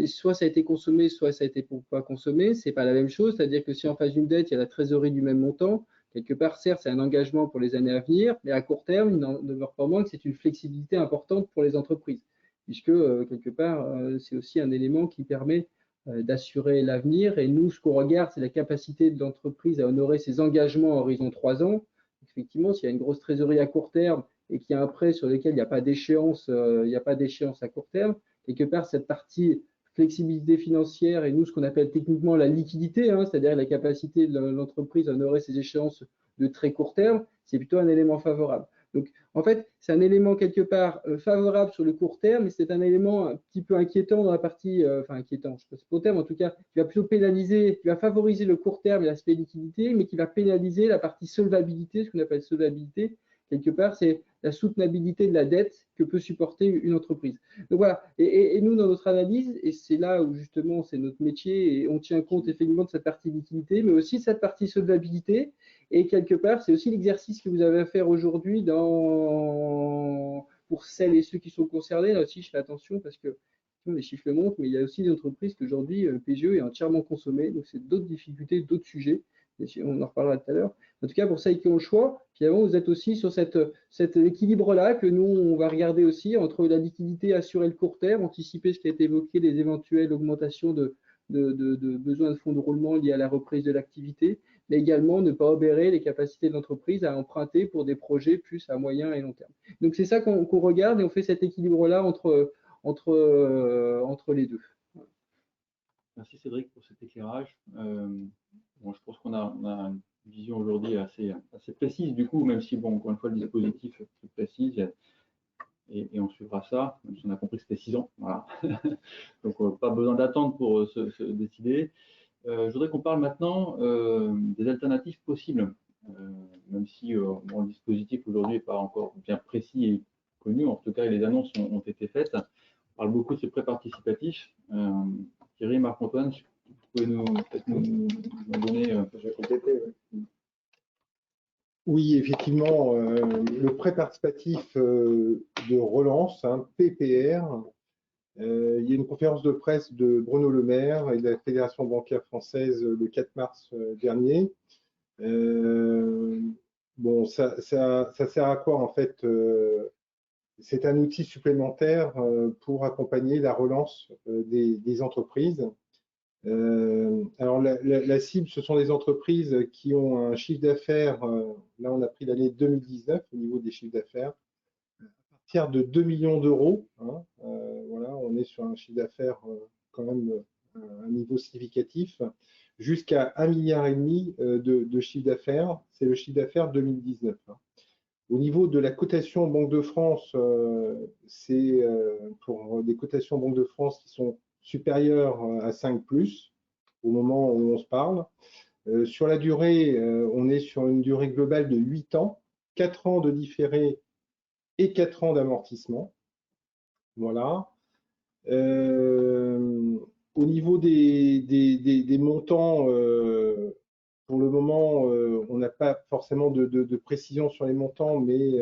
soit ça a été consommé, soit ça a été pas consommé. C'est pas la même chose, c'est-à-dire que si en face d'une dette, il y a la trésorerie du même montant, quelque part, certes, c'est un engagement pour les années à venir, mais à court terme, il n'en demeure pas moins que c'est une flexibilité importante pour les entreprises, puisque quelque part, c'est aussi un élément qui permet d'assurer l'avenir. Et nous, ce qu'on regarde, c'est la capacité de l'entreprise à honorer ses engagements à horizon 3 ans. Effectivement, s'il y a une grosse trésorerie à court terme et qu'il y a un prêt sur lequel il n'y a pas d'échéance, à court terme, quelque part, cette partie flexibilité financière et nous, ce qu'on appelle techniquement la liquidité, hein, c'est-à-dire la capacité de l'entreprise à honorer ses échéances de très court terme, c'est plutôt un élément favorable. Donc, en fait, c'est un élément quelque part favorable sur le court terme, mais c'est un élément un petit peu inquiétant dans la partie, enfin inquiétant, je ne sais pas si c'est le terme, en tout cas, qui va plutôt pénaliser, qui va favoriser le court terme et l'aspect liquidité, mais qui va pénaliser la partie solvabilité, ce qu'on appelle solvabilité. Quelque part, c'est la soutenabilité de la dette que peut supporter une entreprise. Donc voilà, et nous, dans notre analyse, et c'est là où justement c'est notre métier, et on tient compte effectivement de cette partie liquidité, mais aussi de cette partie solvabilité. Et quelque part, c'est aussi l'exercice que vous avez à faire aujourd'hui pour celles et ceux qui sont concernés. Là aussi, je fais attention parce que les chiffres le montrent, mais il y a aussi des entreprises qu'aujourd'hui, le PGE est entièrement consommé. Donc, c'est d'autres difficultés, d'autres sujets. On en reparlera tout à l'heure. En tout cas, pour celles qui ont le choix, finalement, vous êtes aussi sur cet équilibre-là que nous, on va regarder aussi entre la liquidité, assurer le court terme, anticiper ce qui a été évoqué, les éventuelles augmentations de besoins de fonds de roulement liés à la reprise de l'activité, mais également ne pas obérer les capacités de l'entreprise à emprunter pour des projets plus à moyen et long terme. Donc, c'est ça qu'on regarde et on fait cet équilibre-là entre les deux. Merci Cédric pour cet éclairage. Bon, je pense qu'on a une vision aujourd'hui assez précise du coup, même si, bon, encore une fois, le dispositif est plus précis et on suivra ça, même si on a compris que c'était 6 ans. Voilà. Donc, pas besoin d'attendre pour se décider. Je voudrais qu'on parle maintenant des alternatives possibles, même si bon, le dispositif aujourd'hui n'est pas encore bien précis et connu. En tout cas, les annonces ont été faites. On parle beaucoup de ce prêt participatif. Thierry, Marc-Antoine, vous pouvez peut-être nous donner. Je vais compléter. Oui, effectivement, le prêt participatif de relance, hein, PPR, il y a une conférence de presse de Bruno Le Maire et de la Fédération bancaire française le 4 mars dernier. Bon, ça sert à quoi en fait? C'est un outil supplémentaire pour accompagner la relance des entreprises. Alors la cible, ce sont des entreprises qui ont un chiffre d'affaires, là on a pris l'année 2019 au niveau des chiffres d'affaires, à partir de 2 millions d'euros. Hein, voilà, on est sur un chiffre d'affaires quand même un niveau significatif, jusqu'à 1,5 milliard de chiffre d'affaires. C'est le chiffre d'affaires 2019. Hein. Au niveau de la cotation Banque de France, c'est pour des cotations Banque de France qui sont supérieures à 5+, au moment où on se parle. Sur la durée, on est sur une durée globale de 8 ans, 4 ans de différé et 4 ans d'amortissement. Voilà. Au niveau des montants, pour le moment, on n'a pas forcément de précision sur les montants, mais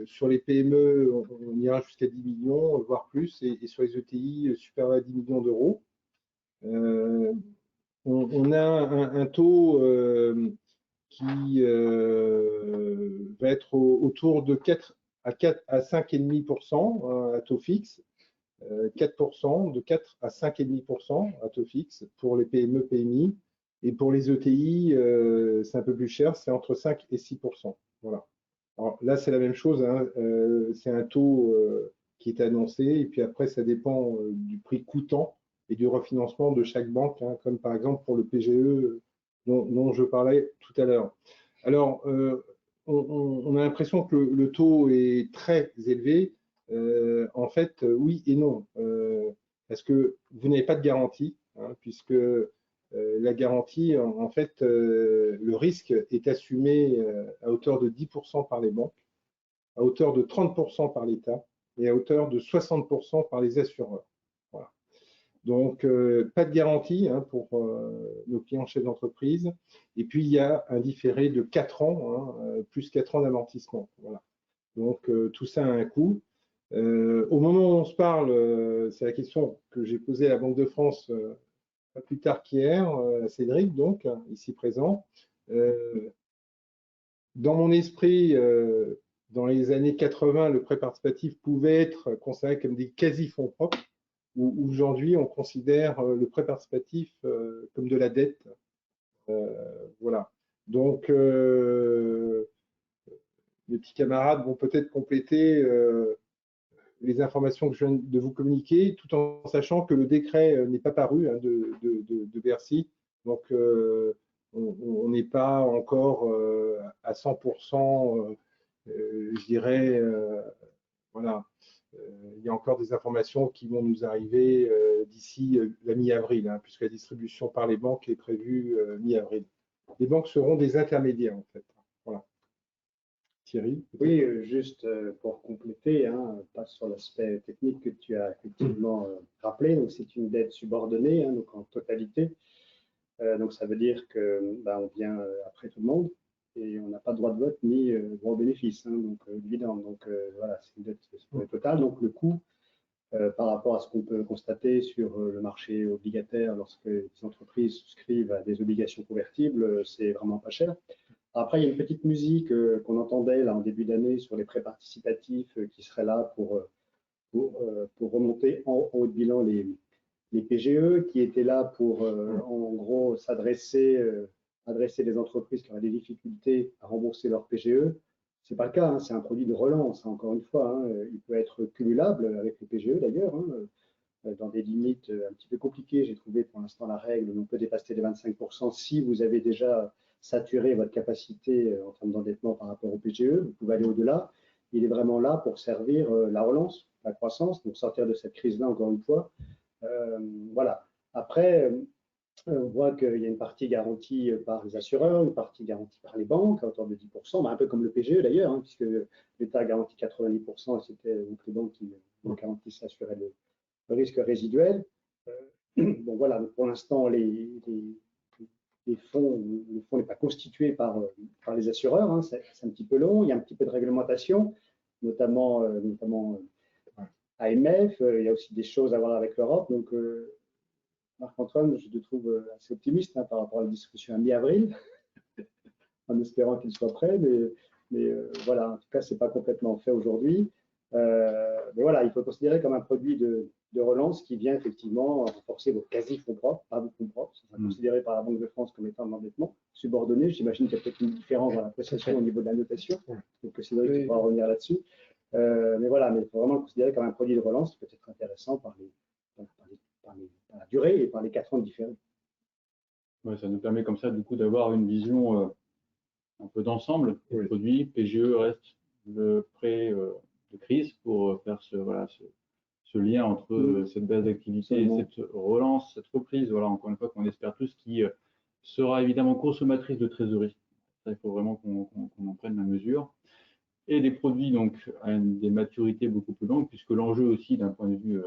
sur les PME, on ira jusqu'à 10 millions, voire plus, et sur les ETI, supérieur à 10 millions d'euros. On a un taux qui va être autour de 4 à 5,5% à taux fixe, 4%, de 4 à 5,5% à taux fixe pour les PME, PMI. Et pour les ETI, c'est un peu plus cher, c'est entre 5 et 6%. Voilà. Alors là, c'est la même chose, hein. C'est un taux qui est annoncé, et puis après, ça dépend du prix coûtant et du refinancement de chaque banque, hein, comme par exemple pour le PGE dont je parlais tout à l'heure. Alors, on a l'impression que le taux est très élevé. En fait, oui et non, parce que vous n'avez pas de garantie, hein, puisque la garantie, en fait, le risque est assumé à hauteur de 10% par les banques, à hauteur de 30% par l'État et à hauteur de 60% par les assureurs. Voilà. Donc, pas de garantie, hein, pour nos clients chefs d'entreprise. Et puis, il y a un différé de 4 ans, hein, plus 4 ans d'amortissement. Voilà. Donc, tout ça a un coût. Au moment où on se parle, c'est la question que j'ai posée à la Banque de France pas plus tard qu'hier, Cédric, donc, ici présent. Dans mon esprit, dans les années 80, le prêt participatif pouvait être considéré comme des quasi-fonds propres, où aujourd'hui, on considère le prêt participatif comme de la dette. Voilà. Donc, les petits camarades vont peut-être compléter les informations que je viens de vous communiquer, tout en sachant que le décret n'est pas paru, hein, de Bercy. Donc, on n'est pas encore à 100%, je dirais, voilà. Il y a encore des informations qui vont nous arriver d'ici la mi-avril, hein, puisque la distribution par les banques est prévue mi-avril. Les banques seront des intermédiaires, en fait. Voilà. Thierry? Oui, juste pour compléter, hein, pas sur l'aspect technique que tu as effectivement rappelé. Donc, c'est une dette subordonnée, hein, donc en totalité. Donc, ça veut dire que on vient après tout le monde et on n'a pas de droit de vote ni droit au bénéfice, hein, donc dividende. Donc, voilà, c'est une dette totale. Donc, le coût par rapport à ce qu'on peut constater sur le marché obligataire lorsque les entreprises souscrivent à des obligations convertibles, c'est vraiment pas cher. Après, il y a une petite musique qu'on entendait là en début d'année sur les prêts participatifs qui seraient là pour remonter en haut de bilan les PGE, qui étaient là pour en gros adresser les entreprises qui auraient des difficultés à rembourser leur PGE. Ce n'est pas le cas, hein, c'est un produit de relance, hein, encore une fois. Hein, il peut être cumulable avec le PGE d'ailleurs, hein, dans des limites un petit peu compliquées. J'ai trouvé pour l'instant la règle où on peut dépasser les 25% si vous avez déjà saturé votre capacité en termes d'endettement par rapport au PGE. Vous pouvez aller au-delà. Il est vraiment là pour servir la relance, la croissance, donc sortir de cette crise-là, encore une fois. Voilà. Après, on voit qu'il y a une partie garantie par les assureurs, une partie garantie par les banques à hauteur de 10%, un peu comme le PGE d'ailleurs, hein, puisque l'État a garanti 90% et c'était donc les banques qui garantissaient, assuraient le risque résiduel. Bon voilà, donc pour l'instant, le fonds n'est pas constitué par les assureurs, hein, c'est un petit peu long, il y a un petit peu de réglementation, notamment AMF, il y a aussi des choses à voir avec l'Europe. Donc, Marc-Antoine, je te trouve assez optimiste, hein, par rapport à la discussion à mi-avril, en espérant qu'il soit prêt. Mais voilà, en tout cas, ce n'est pas complètement fait aujourd'hui. Mais voilà, il faut considérer comme un produit de relance qui vient effectivement renforcer vos quasi-fonds propres, pas vos fonds propres. Ça sera considéré par la Banque de France comme étant un endettement subordonné. J'imagine qu'il y a peut-être une différence dans l'appréciation au niveau de la notation. Donc, Cédric, tu pourras revenir là-dessus. Mais voilà, mais il faut vraiment le considérer comme un produit de relance qui peut être intéressant par la durée et par les 4 ans de différence. Ouais, ça nous permet comme ça du coup d'avoir une vision un peu d'ensemble des produits. PGE reste le prêt de crise pour faire ce lien entre cette base d'activité et cette relance, cette reprise. Voilà, encore une fois, qu'on espère tous, qui sera évidemment consommatrice de trésorerie. Ça, il faut vraiment qu'on en prenne la mesure. Et des produits donc à des maturités beaucoup plus longues, puisque l'enjeu aussi d'un point de vue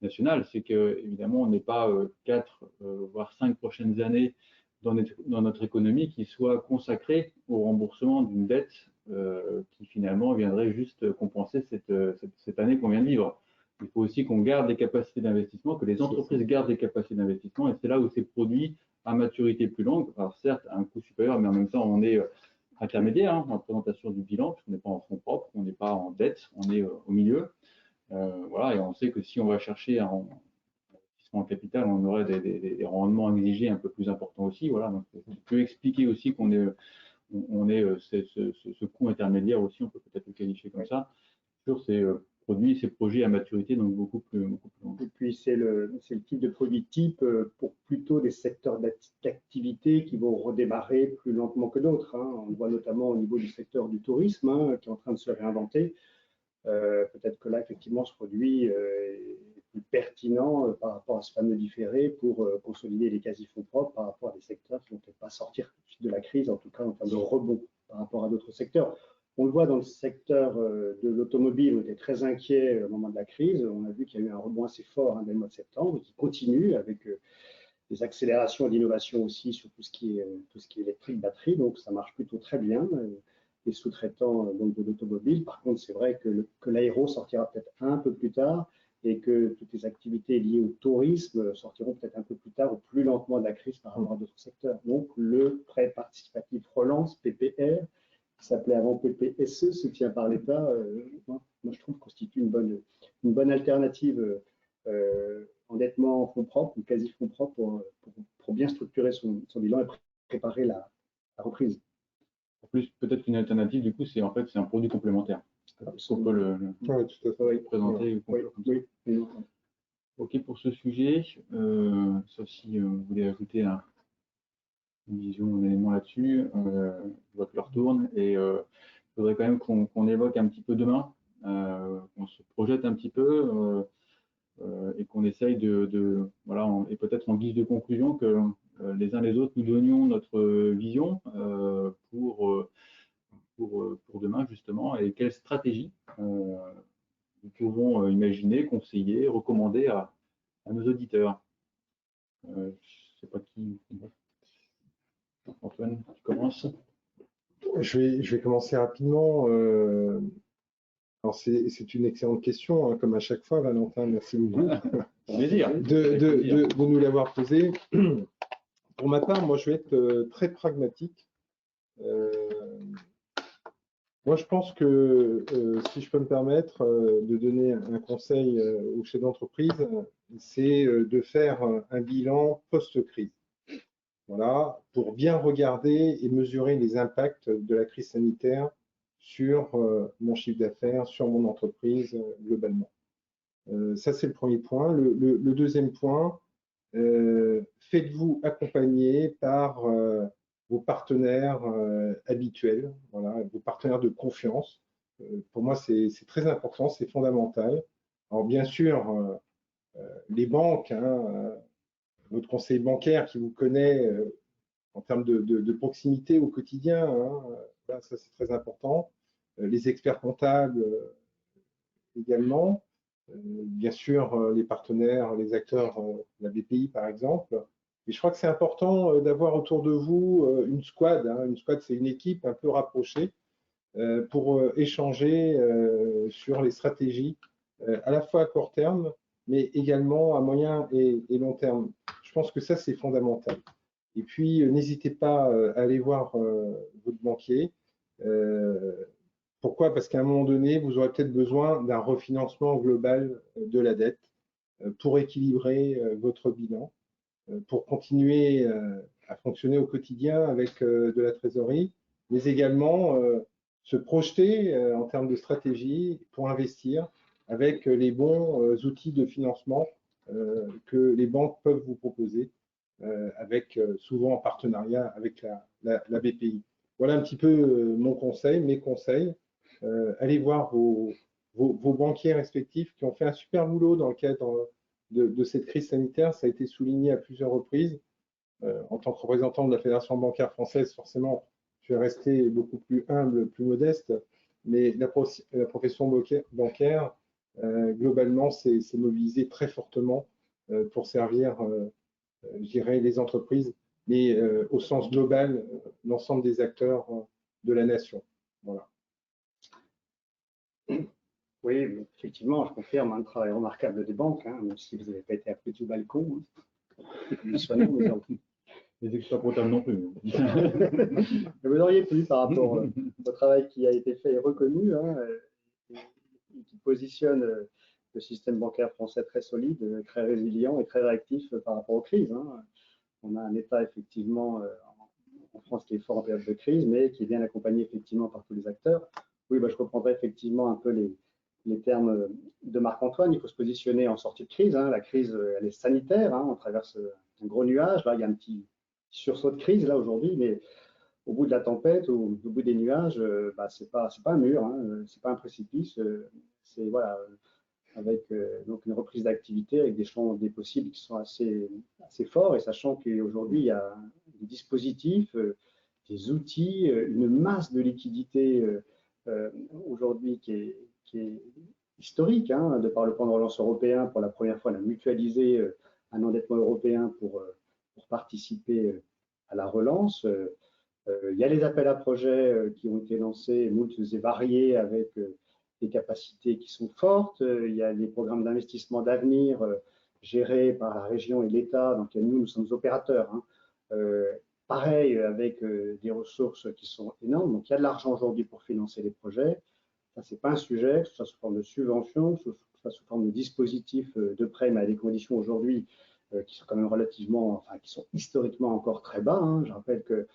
national, c'est que évidemment on n'est pas 4 voire 5 prochaines années dans notre économie qui soient consacrées au remboursement d'une dette qui finalement viendrait juste compenser cette année qu'on vient de vivre. Il faut aussi qu'on garde des capacités d'investissement, que les entreprises gardent des capacités d'investissement, et c'est là où ces produits à maturité plus longue, alors certes à un coût supérieur, mais en même temps on est intermédiaire, hein, en présentation du bilan, puisqu'on n'est pas en fonds propres, on n'est pas en dette, on est au milieu. Voilà, et on sait que si on va chercher un investissement en capital, on aurait des rendements exigés un peu plus importants aussi. Voilà, donc ça peut expliquer aussi qu'on on est ce coût intermédiaire aussi, on peut peut-être le qualifier comme ça, sur ces produits, ces projets à maturité, donc beaucoup plus longs. Et puis, c'est le type de produit type pour plutôt des secteurs d'activité qui vont redémarrer plus lentement que d'autres. On le voit notamment au niveau du secteur du tourisme, qui est en train de se réinventer. Peut-être que là, effectivement, ce produit est plus pertinent par rapport à ce fameux différé pour consolider les quasi-fonds propres par rapport à des secteurs qui ne vont peut-être pas sortir tout de suite de la crise, en tout cas en termes de rebond par rapport à d'autres secteurs. On le voit dans le secteur de l'automobile, on était très inquiet au moment de la crise. On a vu qu'il y a eu un rebond assez fort dès le mois de septembre et qui continue avec des accélérations d'innovation aussi sur tout ce qui est électrique, batterie. Donc, ça marche plutôt très bien. Les sous-traitants de l'automobile. Par contre, c'est vrai que l'aéro sortira peut-être un peu plus tard et que toutes les activités liées au tourisme sortiront peut-être un peu plus tard ou plus lentement de la crise par rapport à d'autres secteurs. Donc, le prêt participatif relance, PPR, qui s'appelait avant PPSE, soutien par l'État, moi je trouve constitue une bonne alternative endettement en fonds propres ou quasi fonds propres pour bien structurer son bilan et préparer la reprise. En plus, peut-être qu'une alternative, du coup, c'est un produit complémentaire. On peut le présenter. Oui. OK pour ce sujet. Sauf si vous voulez ajouter une vision, un élément là-dessus. Je vois que l'heure tourne et il faudrait quand même qu'on évoque un petit peu demain, qu'on se projette un petit peu et qu'on essaye voilà, et peut-être en guise de conclusion que les uns les autres nous donnions notre vision pour demain justement et quelle stratégie nous pouvons imaginer, conseiller, recommander à nos auditeurs. Je ne sais pas qui. Antoine, tu commences? Je vais commencer rapidement. Alors c'est une excellente question, comme à chaque fois, Valentin, merci beaucoup de nous l'avoir posée. Pour ma part, moi je vais être très pragmatique. Moi je pense que si je peux me permettre de donner un conseil aux chefs d'entreprise, c'est de faire un bilan post-crise. Voilà, pour bien regarder et mesurer les impacts de la crise sanitaire sur mon chiffre d'affaires, sur mon entreprise globalement. Ça, c'est le premier point. Le deuxième point, faites-vous accompagner par vos partenaires habituels, voilà, vos partenaires de confiance. Pour moi, c'est très important, c'est fondamental. Alors, bien sûr, les banques, votre conseiller bancaire qui vous connaît en termes de proximité au quotidien, voilà, ça c'est très important. Les experts comptables également. Bien sûr, les partenaires, les acteurs, la BPI par exemple. Et je crois que c'est important d'avoir autour de vous une squad. Une squad, c'est une équipe un peu rapprochée pour échanger sur les stratégies à la fois à court terme, mais également à moyen et long terme. Je pense que ça, c'est fondamental. Et puis, n'hésitez pas à aller voir votre banquier. Pourquoi? Parce qu'à un moment donné, vous aurez peut-être besoin d'un refinancement global de la dette pour équilibrer votre bilan, pour continuer à fonctionner au quotidien avec de la trésorerie, mais également se projeter en termes de stratégie pour investir avec les bons outils de financement que les banques peuvent vous proposer, avec souvent en partenariat avec la BPI. Voilà un petit peu mon conseil, mes conseils. Allez voir vos banquiers respectifs qui ont fait un super boulot dans le cadre de cette crise sanitaire. Ça a été souligné à plusieurs reprises. En tant que représentant de la Fédération bancaire française, forcément, je vais rester beaucoup plus humble, plus modeste, mais la profession bancaire, globalement, s'est mobilisée très fortement pour servir, je dirais, les entreprises, mais au sens global, l'ensemble des acteurs de la nation. Voilà. Oui, effectivement, je confirme un travail remarquable des banques, même si vous n'avez pas été appelé du balcon. Les experts comptables non plus. Vous n'auriez pu par rapport au travail qui a été fait et reconnu, et qui positionne le système bancaire français très solide, très résilient et très réactif par rapport aux crises. On a un État effectivement en France qui est fort en période de crise, mais qui est bien accompagné effectivement par tous les acteurs. Oui, je reprendrai effectivement un peu les termes de Marc-Antoine. Il faut se positionner en sortie de crise. La crise, elle est sanitaire. On traverse un gros nuage. Là, il y a un petit sursaut de crise là aujourd'hui, mais au bout de la tempête, au bout des nuages, c'est pas un mur, c'est pas un précipice. C'est voilà, avec donc une reprise d'activité avec des champs des possibles qui sont assez forts, et sachant qu'aujourd'hui il y a des dispositifs, des outils, une masse de liquidités aujourd'hui qui est historique, de par le plan de relance européen. Pour la première fois, on a mutualisé un endettement européen pour participer à la relance. Il y a les appels à projets qui ont été lancés, multiples et variés, avec des capacités qui sont fortes. Il y a les programmes d'investissement d'avenir gérés par la région et l'État, dans lesquels nous sommes opérateurs. Pareil, avec des ressources qui sont énormes. Donc, il y a de l'argent aujourd'hui pour financer les projets. Ça, ce n'est pas un sujet, que ce soit sous forme de subvention, que ce soit sous forme de dispositifs de prêt, mais à des conditions aujourd'hui qui sont quand même relativement, qui sont historiquement encore très bas. Je rappelle que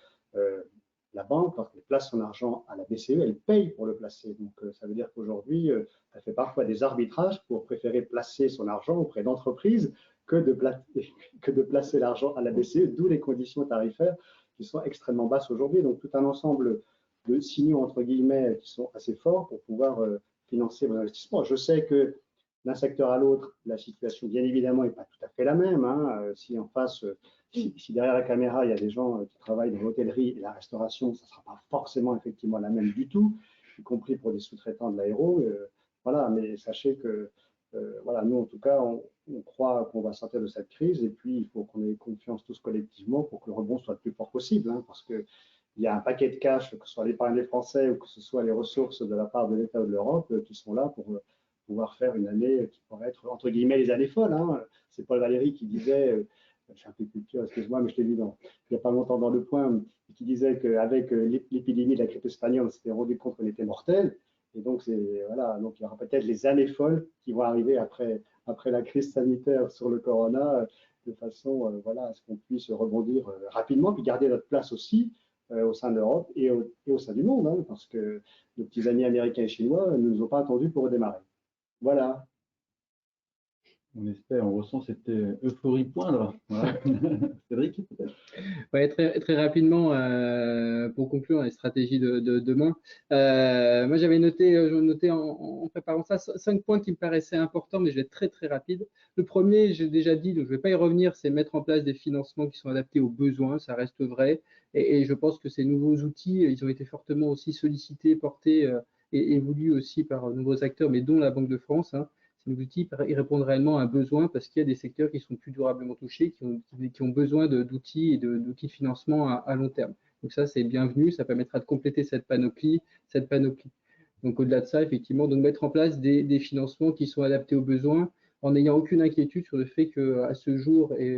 la banque, lorsqu'elle place son argent à la BCE, elle paye pour le placer. Donc, ça veut dire qu'aujourd'hui, elle fait parfois des arbitrages pour préférer placer son argent auprès d'entreprises que de placer l'argent à la BCE, d'où les conditions tarifaires qui sont extrêmement basses aujourd'hui. Donc, tout un ensemble de signaux, entre guillemets, qui sont assez forts pour pouvoir financer vos investissements. Je sais que d'un secteur à l'autre, la situation, bien évidemment, n'est pas tout à fait la même. Si en face, si derrière la caméra, il y a des gens qui travaillent dans l'hôtellerie et la restauration, ça ne sera pas forcément effectivement la même du tout, y compris pour des sous-traitants de l'aéro. Voilà, mais sachez que voilà, nous, en tout cas, on croit qu'on va sortir de cette crise, et puis il faut qu'on ait confiance tous collectivement pour que le rebond soit le plus fort possible, parce qu'il y a un paquet de cash, que ce soit l'épargne des Français ou que ce soit les ressources de la part de l'État ou de l'Europe, qui sont là pour pouvoir faire une année qui pourrait être, entre guillemets, les années folles. C'est Paul Valéry qui disait, je suis un peu culture, excuse-moi, mais je l'ai lu il n'y a pas longtemps dans Le Point, qui disait qu'avec l'épidémie de la grippe espagnole, on s'était rendu compte qu'on était mortel. Et donc, voilà, donc il y aura peut-être les années folles qui vont arriver après la crise sanitaire sur le corona, de façon voilà, à ce qu'on puisse rebondir rapidement, puis garder notre place aussi au sein de l'Europe et au sein du monde, parce que nos petits amis américains et chinois ne nous ont pas attendus pour redémarrer. Voilà. On espère, on ressent cette euphorie poindre. Voilà. Cédric, peut-être. Ouais, très rapidement, pour conclure les stratégies de demain. Moi, j'avais noté en préparant ça 5 points qui me paraissaient importants, mais je vais être très rapide. Le premier, j'ai déjà dit, donc je ne vais pas y revenir, c'est mettre en place des financements qui sont adaptés aux besoins, ça reste vrai. Et je pense que ces nouveaux outils, ils ont été fortement aussi sollicités, portés et voulus aussi par de nombreux acteurs, mais dont la Banque de France. Ces nouveaux outils, ils répondent réellement à un besoin, parce qu'il y a des secteurs qui sont plus durablement touchés, qui ont besoin d'outils et d'outils de financement à long terme. Donc ça, c'est bienvenu, ça permettra de compléter cette panoplie. Donc au-delà de ça, effectivement, donc mettre en place des financements qui sont adaptés aux besoins, en n'ayant aucune inquiétude sur le fait qu'à ce jour, et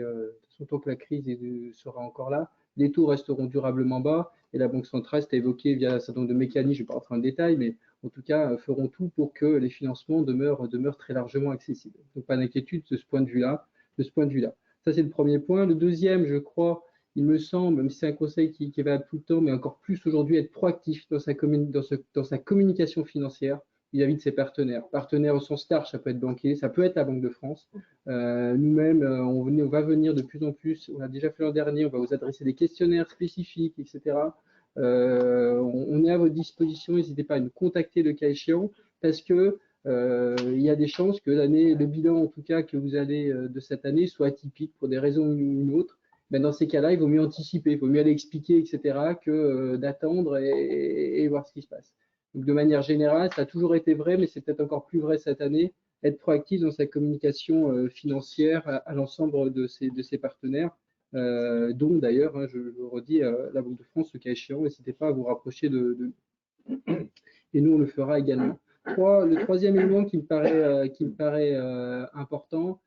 tant que la crise sera encore là, les taux resteront durablement bas, et la Banque centrale, c'est évoqué via un certain nombre de mécanismes, je ne vais pas rentrer en détail, mais en tout cas, feront tout pour que les financements demeurent très largement accessibles. Donc, pas d'inquiétude de ce point de vue-là. Ça, c'est le premier point. Le deuxième, je crois, il me semble, même si c'est un conseil qui est valable tout le temps, mais encore plus aujourd'hui, être proactif dans sa communication financière vis-à-vis de ses partenaires. Partenaires au sens large, ça peut être banquier, ça peut être la Banque de France. Nous-mêmes, on va venir de plus en plus, on a déjà fait l'an dernier, on va vous adresser des questionnaires spécifiques, etc. On est à votre disposition, n'hésitez pas à nous contacter le cas échéant, parce que il y a des chances que le bilan en tout cas que vous allez de cette année soit atypique pour des raisons ou une autre. Ben dans ces cas-là, il vaut mieux anticiper, il vaut mieux aller expliquer, etc., que d'attendre et voir ce qui se passe. Donc de manière générale, ça a toujours été vrai, mais c'est peut-être encore plus vrai cette année, être proactif dans sa communication financière à l'ensemble de ses partenaires. Dont d'ailleurs, je le redis, la Banque de France, le cas échéant, n'hésitez pas à vous rapprocher de et nous on le fera également. Le troisième élément qui me paraît important,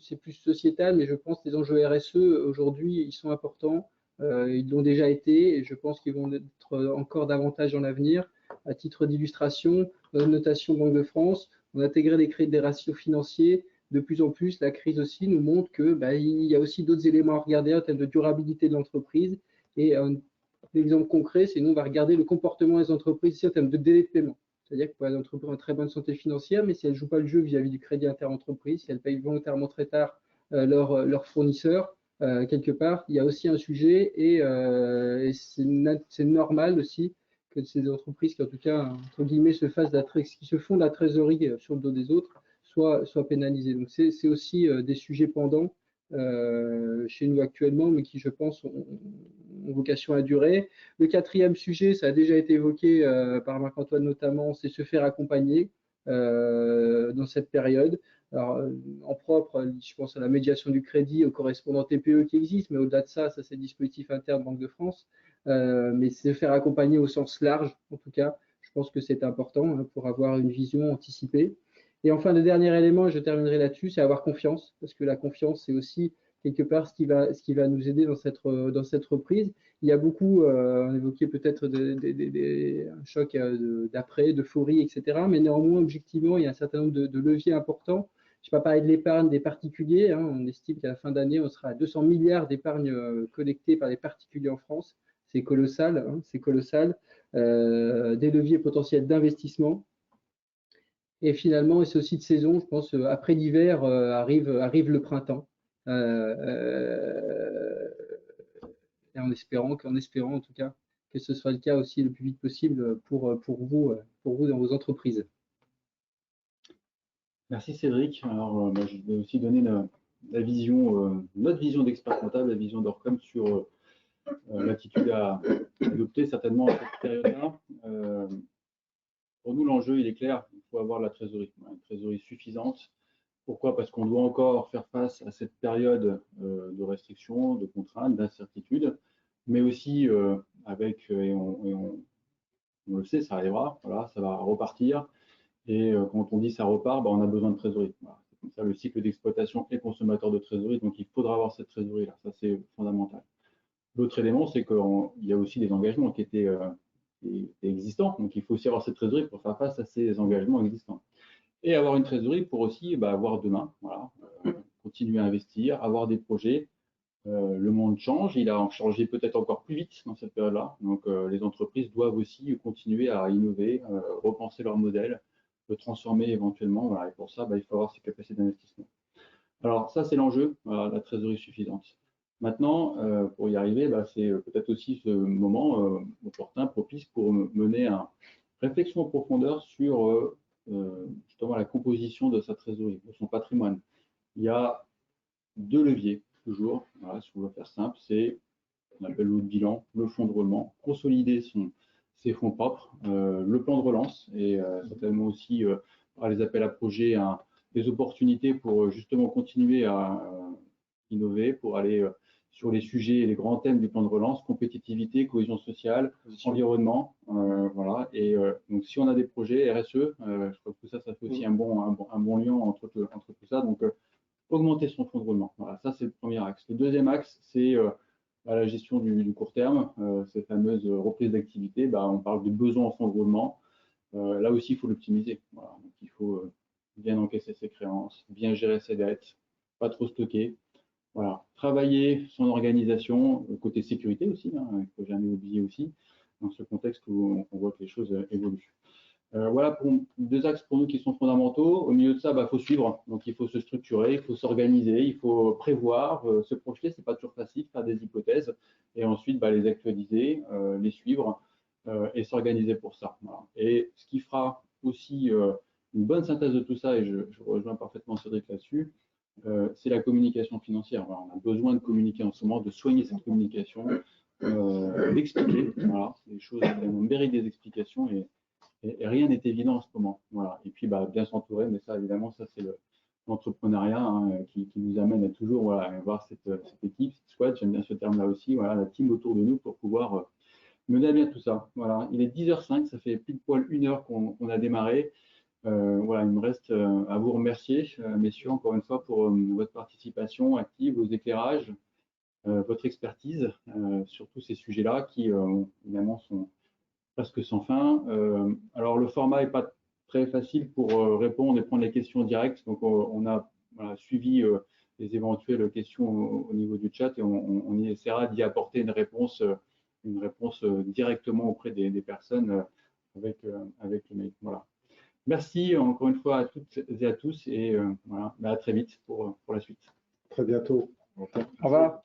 c'est plus sociétal, mais je pense que les enjeux RSE aujourd'hui, ils sont importants. Ils l'ont déjà été, et je pense qu'ils vont être encore davantage dans l'avenir. À titre d'illustration, dans la notation Banque de France, on a intégré des ratios financiers de plus en plus, la crise aussi nous montre que il y a aussi d'autres éléments à regarder en termes de durabilité de l'entreprise. Et un exemple concret, c'est nous, on va regarder le comportement des entreprises ici en termes de délai de paiement. C'est-à-dire que pour les entreprises en très bonne santé financière, mais si elles ne jouent pas le jeu vis-à-vis du crédit interentreprise, si elles payent volontairement très tard leurs fournisseurs, quelque part, il y a aussi un sujet et c'est normal aussi que ces entreprises qui, en tout cas, entre guillemets, qui se font de la trésorerie sur le dos des autres, soient pénalisées. Donc, c'est aussi des sujets pendants chez nous actuellement, mais qui, je pense, ont vocation à durer. Le quatrième sujet, ça a déjà été évoqué par Marc-Antoine notamment, c'est se faire accompagner dans cette période. Alors, en propre, je pense à la médiation du crédit, au correspondant TPE qui existe, mais au-delà de ça, c'est le dispositif interne Banque de France. Mais c'est faire accompagner au sens large, en tout cas, je pense que c'est important pour avoir une vision anticipée. Et enfin, le dernier élément, je terminerai là-dessus, c'est avoir confiance, parce que la confiance, c'est aussi quelque part ce qui va nous aider dans cette reprise. Il y a beaucoup, on évoquait peut-être un choc d'après, d'euphorie, etc. Mais néanmoins, objectivement, il y a un certain nombre de leviers importants. Je ne vais pas parler de l'épargne des particuliers. On estime qu'à la fin d'année, on sera à 200 milliards d'épargne collectée par les particuliers en France. C'est colossal, c'est colossal. Des leviers potentiels d'investissement. Et finalement, c'est aussi de saison, je pense, après l'hiver arrive le printemps. Et en espérant en tout cas que ce soit le cas aussi le plus vite possible pour vous dans vos entreprises. Merci Cédric. Alors, je vais aussi donner la vision, notre vision d'expert comptable, la vision d'Orcom sur l'attitude à adopter certainement en cette période-là. Pour nous, l'enjeu, il est clair, il faut avoir la trésorerie, une trésorerie suffisante. Pourquoi? Parce qu'on doit encore faire face à cette période de restrictions, de contraintes, d'incertitudes, mais aussi avec, et on le sait, ça arrivera, voilà, ça va repartir. Et quand on dit ça repart, on a besoin de trésorerie. Voilà. C'est comme ça, le cycle d'exploitation est consommateur de trésorerie, donc il faudra avoir cette trésorerie-là. Ça, c'est fondamental. L'autre élément, c'est qu'il y a aussi des engagements qui étaient existants. Donc, il faut aussi avoir cette trésorerie pour faire face à ces engagements existants. Et avoir une trésorerie pour aussi avoir demain, voilà, continuer à investir, avoir des projets. Le monde change, il a changé peut-être encore plus vite dans cette période-là. Donc, les entreprises doivent aussi continuer à innover, repenser leur modèle, le transformer éventuellement. Voilà. Et pour ça, il faut avoir ces capacités d'investissement. Alors, ça, c'est l'enjeu, la trésorerie suffisante. Maintenant, pour y arriver, c'est peut-être aussi ce moment opportun, propice pour mener une réflexion en profondeur sur justement la composition de sa trésorerie, de son patrimoine. Il y a deux leviers, toujours, voilà, si on veut faire simple, c'est ce qu'on appelle le bilan, le fonds de roulement, consolider ses fonds propres, le plan de relance et certainement aussi par les appels à projets, des opportunités pour justement continuer à innover, pour aller sur les sujets et les grands thèmes du plan de relance, compétitivité, cohésion sociale, environnement, voilà. Et donc si on a des projets RSE, je crois que ça fait aussi un bon lien entre tout ça. Donc augmenter son fonds de roulement. Voilà, ça c'est le premier axe. Le deuxième axe, c'est la gestion du court terme, cette fameuse reprise d'activité. On parle de besoin en fonds de roulement. Là aussi, il faut l'optimiser. Voilà. Donc, il faut bien encaisser ses créances, bien gérer ses dettes, pas trop stocker. Voilà. Travailler son organisation, côté sécurité aussi, il ne faut jamais oublier aussi, dans ce contexte où on voit que les choses évoluent. Voilà pour deux axes pour nous qui sont fondamentaux. Au milieu de ça, faut suivre. Donc, il faut se structurer, il faut s'organiser, il faut prévoir, se projeter. C'est pas toujours facile, faire des hypothèses et ensuite les actualiser, les suivre et s'organiser pour ça. Voilà. Et ce qui fera aussi une bonne synthèse de tout ça, et je rejoins parfaitement Cédric là-dessus, c'est la communication financière. Voilà, on a besoin de communiquer en ce moment, de soigner cette communication, d'expliquer. Voilà, les choses méritent des explications et rien n'est évident en ce moment. Voilà. Et puis, bien s'entourer, mais ça, évidemment, ça, c'est l'entrepreneuriat qui nous amène à toujours avoir cette équipe, cette squad, j'aime bien ce terme-là aussi, voilà, la team autour de nous pour pouvoir mener à bien tout ça. Voilà. Il est 10h05, ça fait pile poil 1 heure qu'on a démarré. Voilà, il me reste à vous remercier, messieurs, encore une fois, pour votre participation active, vos éclairages, votre expertise sur tous ces sujets-là qui, évidemment, sont presque sans fin. Alors, le format n'est pas très facile pour répondre et prendre les questions directes. Donc, on a voilà, suivi les éventuelles questions au niveau du chat et on y essaiera d'y apporter une réponse directement auprès des personnes avec le mail. Voilà. Merci encore une fois à toutes et à tous et voilà, à très vite pour la suite. Très bientôt. Au revoir.